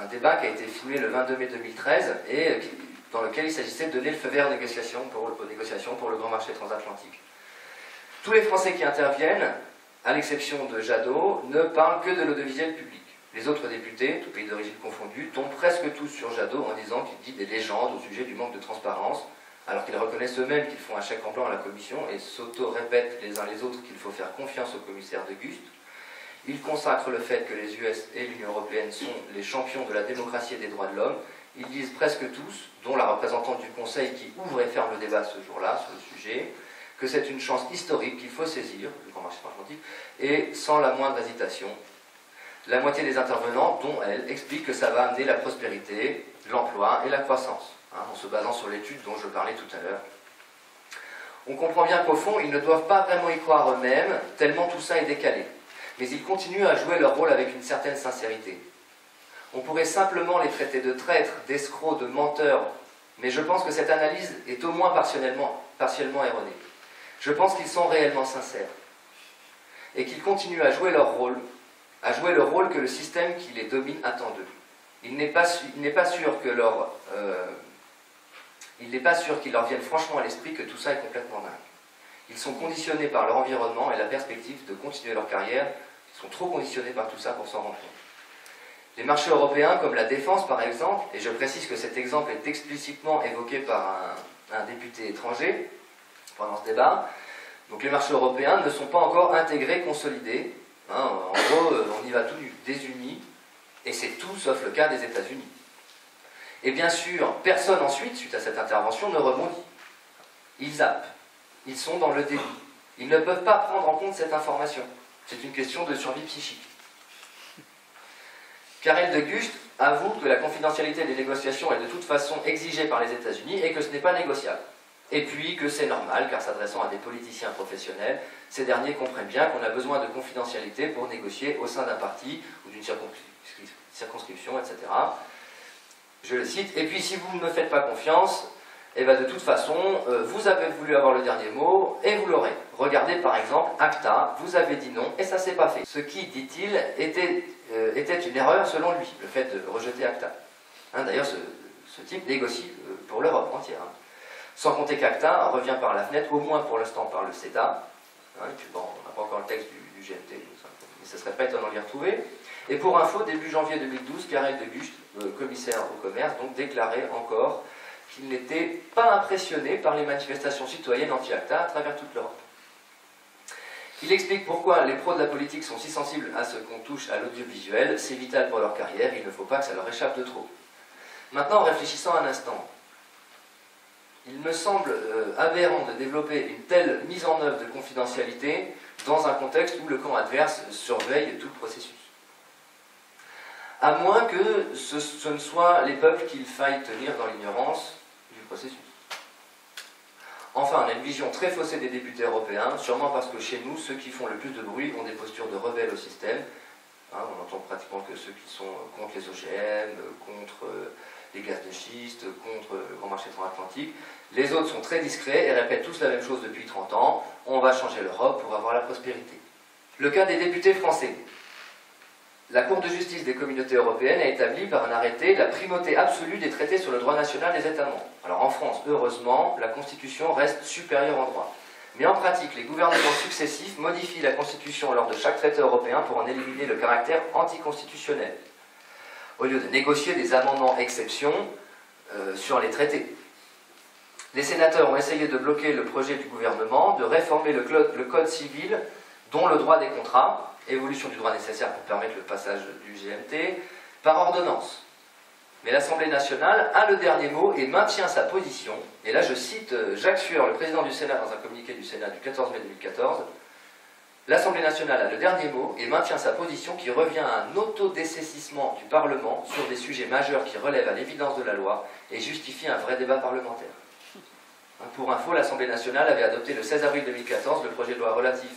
un débat qui a été filmé le 22 mai 2013 et dans lequel il s'agissait de donner le feu vert aux négociations pour le grand marché transatlantique. Tous les Français qui interviennent, à l'exception de Jadot, ne parlent que de l'audiovisuel public. Les autres députés, tous pays d'origine confondus, tombent presque tous sur Jadot en disant qu'il dit des légendes au sujet du manque de transparence, alors qu'ils reconnaissent eux-mêmes qu'ils font un chèque en blanc à la Commission et s'auto-répètent les uns les autres qu'il faut faire confiance au commissaire de Gucht. Ils consacrent le fait que les US et l'Union européenne sont les champions de la démocratie et des droits de l'homme. Ils disent presque tous, dont la représentante du Conseil qui ouvre et ferme le débat ce jour-là sur le sujet, que c'est une chance historique qu'il faut saisir, le grand marché transatlantique, et sans la moindre hésitation. La moitié des intervenants, dont elle, expliquent que ça va amener la prospérité, l'emploi et la croissance, en se basant sur l'étude dont je parlais tout à l'heure. On comprend bien qu'au fond, ils ne doivent pas vraiment y croire eux-mêmes, tellement tout ça est décalé. Mais ils continuent à jouer leur rôle avec une certaine sincérité. On pourrait simplement les traiter de traîtres, d'escrocs, de menteurs, mais je pense que cette analyse est au moins partiellement erronée. Je pense qu'ils sont réellement sincères et qu'ils continuent à jouer leur rôle, le rôle que le système qui les domine attend d'eux. Il n'est pas sûr qu'il leur vienne franchement à l'esprit que tout ça est complètement dingue. Ils sont conditionnés par leur environnement et la perspective de continuer leur carrière. Ils sont trop conditionnés par tout ça pour s'en rendre compte. Les marchés européens, comme la défense par exemple, et je précise que cet exemple est explicitement évoqué par un député étranger pendant ce débat, donc les marchés européens ne sont pas encore intégrés, consolidés. En gros, on y va tout nu, désunis, et c'est tout sauf le cas des États-Unis. Et bien sûr, personne ensuite, suite à cette intervention, ne rebondit. Ils zappent. Ils sont dans le déni. Ils ne peuvent pas prendre en compte cette information. C'est une question de survie psychique. Karel de Gucht avoue que la confidentialité des négociations est de toute façon exigée par les États-Unis et que ce n'est pas négociable. Et puis que c'est normal, car s'adressant à des politiciens professionnels, ces derniers comprennent bien qu'on a besoin de confidentialité pour négocier au sein d'un parti ou d'une circonscription, etc. Je le cite. Et puis si vous ne me faites pas confiance, eh bien de toute façon, vous avez voulu avoir le dernier mot et vous l'aurez. Regardez par exemple ACTA, vous avez dit non et ça s'est pas fait. Ce qui, dit-il, était une erreur selon lui, le fait de rejeter ACTA. D'ailleurs, ce type négocie pour l'Europe entière. Sans compter qu'ACTA revient par la fenêtre, au moins pour l'instant par le CETA. Et puis bon, on n'a pas encore le texte du GMT, mais ce ne serait pas étonnant de l'y retrouver. Et pour info, début janvier 2012, Karel de Gucht, commissaire au commerce, donc déclarait encore qu'il n'était pas impressionné par les manifestations citoyennes anti-ACTA à travers toute l'Europe. Il explique pourquoi les pros de la politique sont si sensibles à ce qu'on touche à l'audiovisuel, c'est vital pour leur carrière, il ne faut pas que ça leur échappe de trop. Maintenant, en réfléchissant un instant, il me semble aberrant de développer une telle mise en œuvre de confidentialité dans un contexte où le camp adverse surveille tout le processus. À moins que ce ne soit les peuples qu'il faille tenir dans l'ignorance du processus. Enfin, on a une vision très faussée des députés européens, sûrement parce que chez nous, ceux qui font le plus de bruit ont des postures de rebelles au système. On entend pratiquement que ceux qui sont contre les OGM, contre les gaz de schiste, contre le grand marché transatlantique. Les autres sont très discrets et répètent tous la même chose depuis 30 ans. On va changer l'Europe pour avoir la prospérité. Le cas des députés français. La Cour de justice des communautés européennes a établi par un arrêté la primauté absolue des traités sur le droit national des États membres. Alors en France, heureusement, la Constitution reste supérieure en droit. Mais en pratique, les gouvernements successifs modifient la Constitution lors de chaque traité européen pour en éliminer le caractère anticonstitutionnel, au lieu de négocier des amendements exceptions sur les traités. Les sénateurs ont essayé de bloquer le projet du gouvernement de réformer le code civil, dont le droit des contrats, évolution du droit nécessaire pour permettre le passage du GMT, par ordonnance. Mais l'Assemblée nationale a le dernier mot et maintient sa position. Et là, je cite Jacques Sueur, le président du Sénat, dans un communiqué du Sénat du 14 mai 2014. L'Assemblée nationale a le dernier mot et maintient sa position qui revient à un autodécessissement du Parlement sur des sujets majeurs qui relèvent à l'évidence de la loi et justifient un vrai débat parlementaire. Pour info, l'Assemblée nationale avait adopté le 16 avril 2014 le projet de loi relatif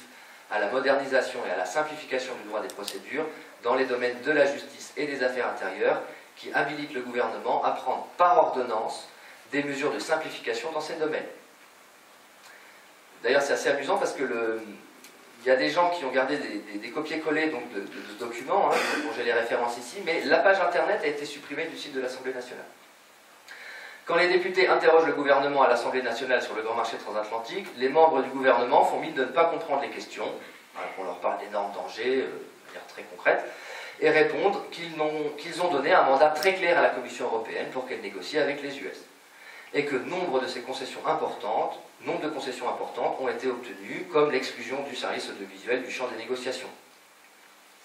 à la modernisation et à la simplification du droit des procédures dans les domaines de la justice et des affaires intérieures qui habilite le gouvernement à prendre par ordonnance des mesures de simplification dans ces domaines. D'ailleurs, c'est assez amusant parce que il il y a des gens qui ont gardé des copier-coller donc de ce document, hein, dont j'ai les références ici, mais la page internet a été supprimée du site de l'Assemblée nationale. Quand les députés interrogent le gouvernement à l'Assemblée nationale sur le grand marché transatlantique, les membres du gouvernement font mine de ne pas comprendre les questions, on leur parle d'énormes dangers, de manière très concrète, et répondent qu'ils ont donné un mandat très clair à la Commission européenne pour qu'elle négocie avec les US. Et que nombre de concessions importantes ont été obtenues, comme l'exclusion du service audiovisuel du champ des négociations.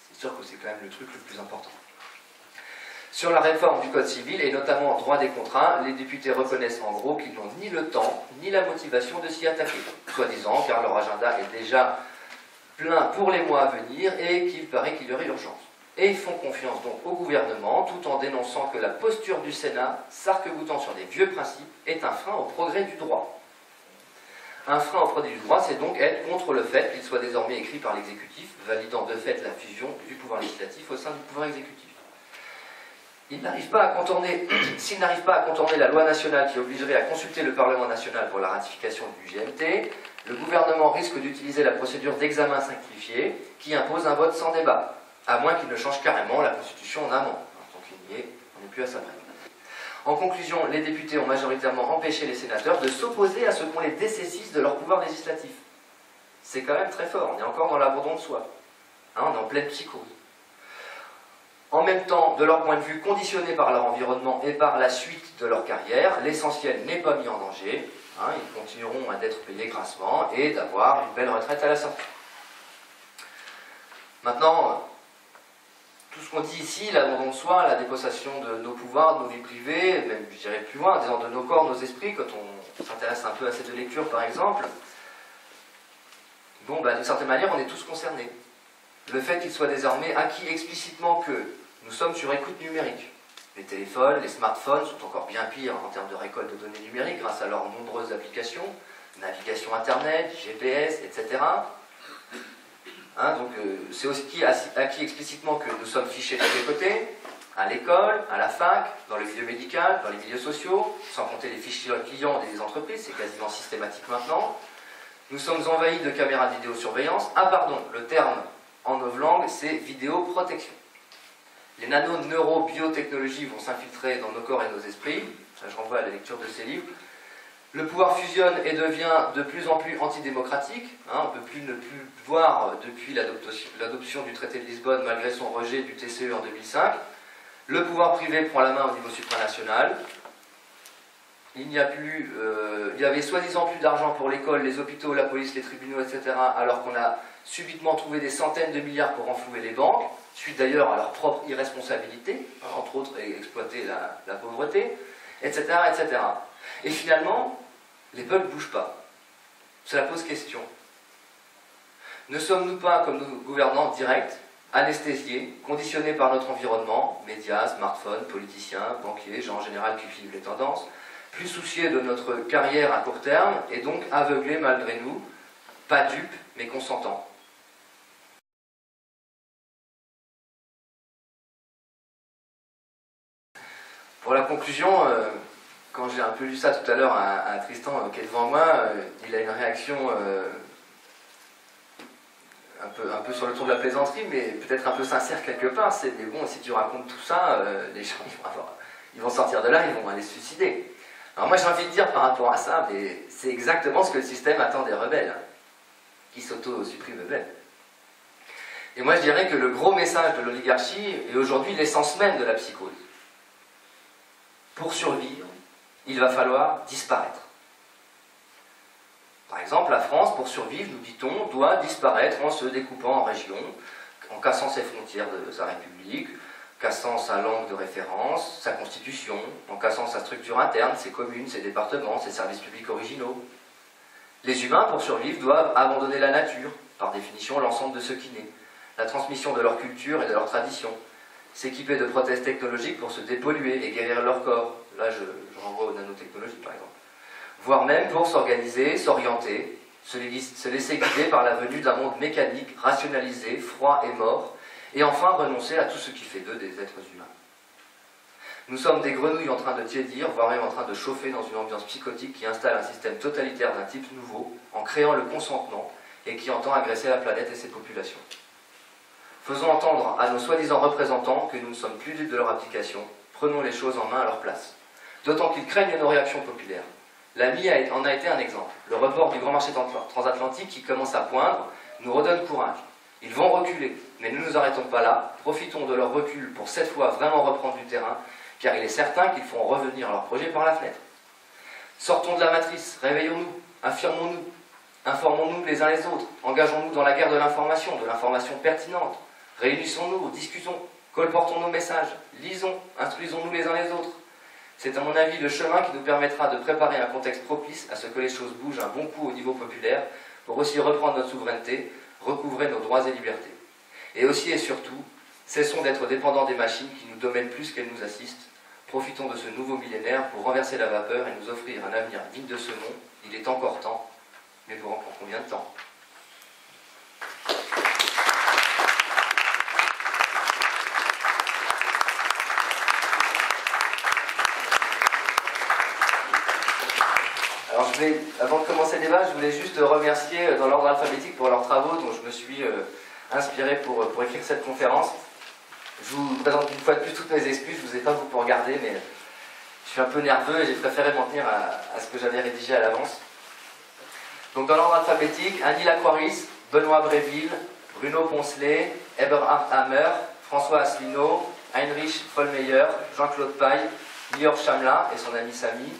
C'est sûr que c'est quand même le truc le plus important. Sur la réforme du Code civil, et notamment en droit des contrats, les députés reconnaissent en gros qu'ils n'ont ni le temps, ni la motivation de s'y attaquer, soi-disant car leur agenda est déjà plein pour les mois à venir et qu'il paraît qu'il y aurait urgence. Et ils font confiance donc au gouvernement, tout en dénonçant que la posture du Sénat, s'arc-boutant sur des vieux principes, est un frein au progrès du droit. Un frein au progrès du droit, c'est donc être contre le fait qu'il soit désormais écrit par l'exécutif, validant de fait la fusion du pouvoir législatif au sein du pouvoir exécutif. S'il n'arrive pas à contourner la loi nationale qui obligerait à consulter le Parlement national pour la ratification du GMT, le gouvernement risque d'utiliser la procédure d'examen simplifié qui impose un vote sans débat, à moins qu'il ne change carrément la Constitution en amont. Donc on n'est plus à ça près. En conclusion, les députés ont majoritairement empêché les sénateurs de s'opposer à ce qu'on les dessaisisse de leur pouvoir législatif. C'est quand même très fort, on est encore dans l'abandon de soi. On est en pleine psychose. En même temps, de leur point de vue, conditionnés par leur environnement et par la suite de leur carrière, l'essentiel n'est pas mis en danger. Ils continueront d'être payés grassement et d'avoir une belle retraite à la sortie. Maintenant, tout ce qu'on dit ici, l'abandon de soi, la dépossession de nos pouvoirs, de nos vies privées, même je dirais plus loin, disons de nos corps, nos esprits, quand on s'intéresse un peu à ces deux lectures par exemple, d'une certaine manière, on est tous concernés. Le fait qu'il soit désormais acquis explicitement que nous sommes sur écoute numérique. Les téléphones, les smartphones sont encore bien pires en termes de récolte de données numériques grâce à leurs nombreuses applications, navigation internet, GPS, etc. C'est aussi acquis explicitement que nous sommes fichés de tous les côtés, à l'école, à la fac, dans le milieu médical, dans les milieux sociaux, sans compter les fichiers clients des entreprises, c'est quasiment systématique maintenant. Nous sommes envahis de caméras de vidéosurveillance. Le terme en novlangue, c'est vidéoprotection. Les nano-neurobiotechnologies vont s'infiltrer dans nos corps et nos esprits. Ça, je renvoie à la lecture de ces livres. Le pouvoir fusionne et devient de plus en plus antidémocratique. On ne peut ne plus voir depuis l'adoption du traité de Lisbonne, malgré son rejet du TCE en 2005. Le pouvoir privé prend la main au niveau supranational. Il y avait soi-disant plus d'argent pour l'école, les hôpitaux, la police, les tribunaux, etc., alors qu'on a subitement trouvé des centaines de milliards pour renflouer les banques, suite d'ailleurs à leur propre irresponsabilité, entre autres exploiter la pauvreté, etc., etc. Et finalement, les peuples ne bougent pas. Cela pose question. Ne sommes-nous pas, comme nos gouvernants directs, anesthésiés, conditionnés par notre environnement, médias, smartphones, politiciens, banquiers, gens en général qui suivent les tendances, plus soucieux de notre carrière à court terme, et donc aveuglés malgré nous, pas dupes, mais consentants. Pour la conclusion, quand j'ai un peu lu ça tout à l'heure à Tristan qui est devant moi, il a une réaction un peu sur le ton de la plaisanterie, mais peut-être un peu sincère quelque part. C'est mais bon, si tu racontes tout ça, les gens ils vont sortir de là, ils vont aller se suicider. Alors moi j'ai envie de dire par rapport à ça, mais c'est exactement ce que le système attend des rebelles, qui s'auto-suppriment eux-mêmes. Et moi je dirais que le gros message de l'oligarchie est aujourd'hui l'essence même de la psychose. Pour survivre, il va falloir disparaître. Par exemple, la France, pour survivre, nous dit-on, doit disparaître en se découpant en régions, en cassant ses frontières de sa République, cassant sa langue de référence, sa constitution, en cassant sa structure interne, ses communes, ses départements, ses services publics originaux. Les humains, pour survivre, doivent abandonner la nature, par définition l'ensemble de ce qui naît, la transmission de leur culture et de leur tradition, s'équiper de prothèses technologiques pour se dépolluer et guérir leur corps. Là, je renvoie aux nanotechnologies, par exemple. Voire même pour s'organiser, s'orienter, se laisser guider par la venue d'un monde mécanique, rationalisé, froid et mort, et enfin renoncer à tout ce qui fait d'eux des êtres humains. Nous sommes des grenouilles en train de tiédir, voire même en train de chauffer dans une ambiance psychotique qui installe un système totalitaire d'un type nouveau, en créant le consentement et qui entend agresser la planète et ses populations. Faisons entendre à nos soi-disant représentants que nous ne sommes plus dupes de leur abdication. Prenons les choses en main à leur place. D'autant qu'ils craignent nos réactions populaires. L'AMI en a été un exemple. Le report du grand marché transatlantique qui commence à poindre nous redonne courage. Ils vont reculer, mais ne nous arrêtons pas là. Profitons de leur recul pour cette fois vraiment reprendre du terrain, car il est certain qu'ils feront revenir leur projet par la fenêtre. Sortons de la matrice, réveillons-nous, affirmons-nous, informons-nous les uns les autres, engageons-nous dans la guerre de l'information pertinente, réunissons-nous, discutons, colportons nos messages, lisons, instruisons-nous les uns les autres. C'est à mon avis le chemin qui nous permettra de préparer un contexte propice à ce que les choses bougent un bon coup au niveau populaire, pour aussi reprendre notre souveraineté, recouvrer nos droits et libertés. Et aussi et surtout, cessons d'être dépendants des machines qui nous domènent plus qu'elles nous assistent. Profitons de ce nouveau millénaire pour renverser la vapeur et nous offrir un avenir digne de ce nom. Il est encore temps, mais pour encore combien de temps ? Alors avant de commencer le débat, je voulais juste remercier dans l'ordre alphabétique pour leurs travaux dont je me suis inspiré pour écrire cette conférence. Je vous présente une fois de plus toutes mes excuses, je ne vous ai pas beaucoup regardé, mais je suis un peu nerveux et j'ai préféré m'en tenir à ce que j'avais rédigé à l'avance. Donc dans l'ordre alphabétique, Annie Lacroix, Benoît Bréville, Bruno Poncelet, Eberhard Hammer, François Asselineau, Heinrich Vollmeyer, Jean-Claude Paille, Lior Chamelin et son ami Samy,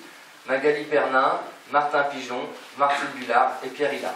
Magali Pernin, Martin Pigeon, Martine Bullard et Pierre Hillard.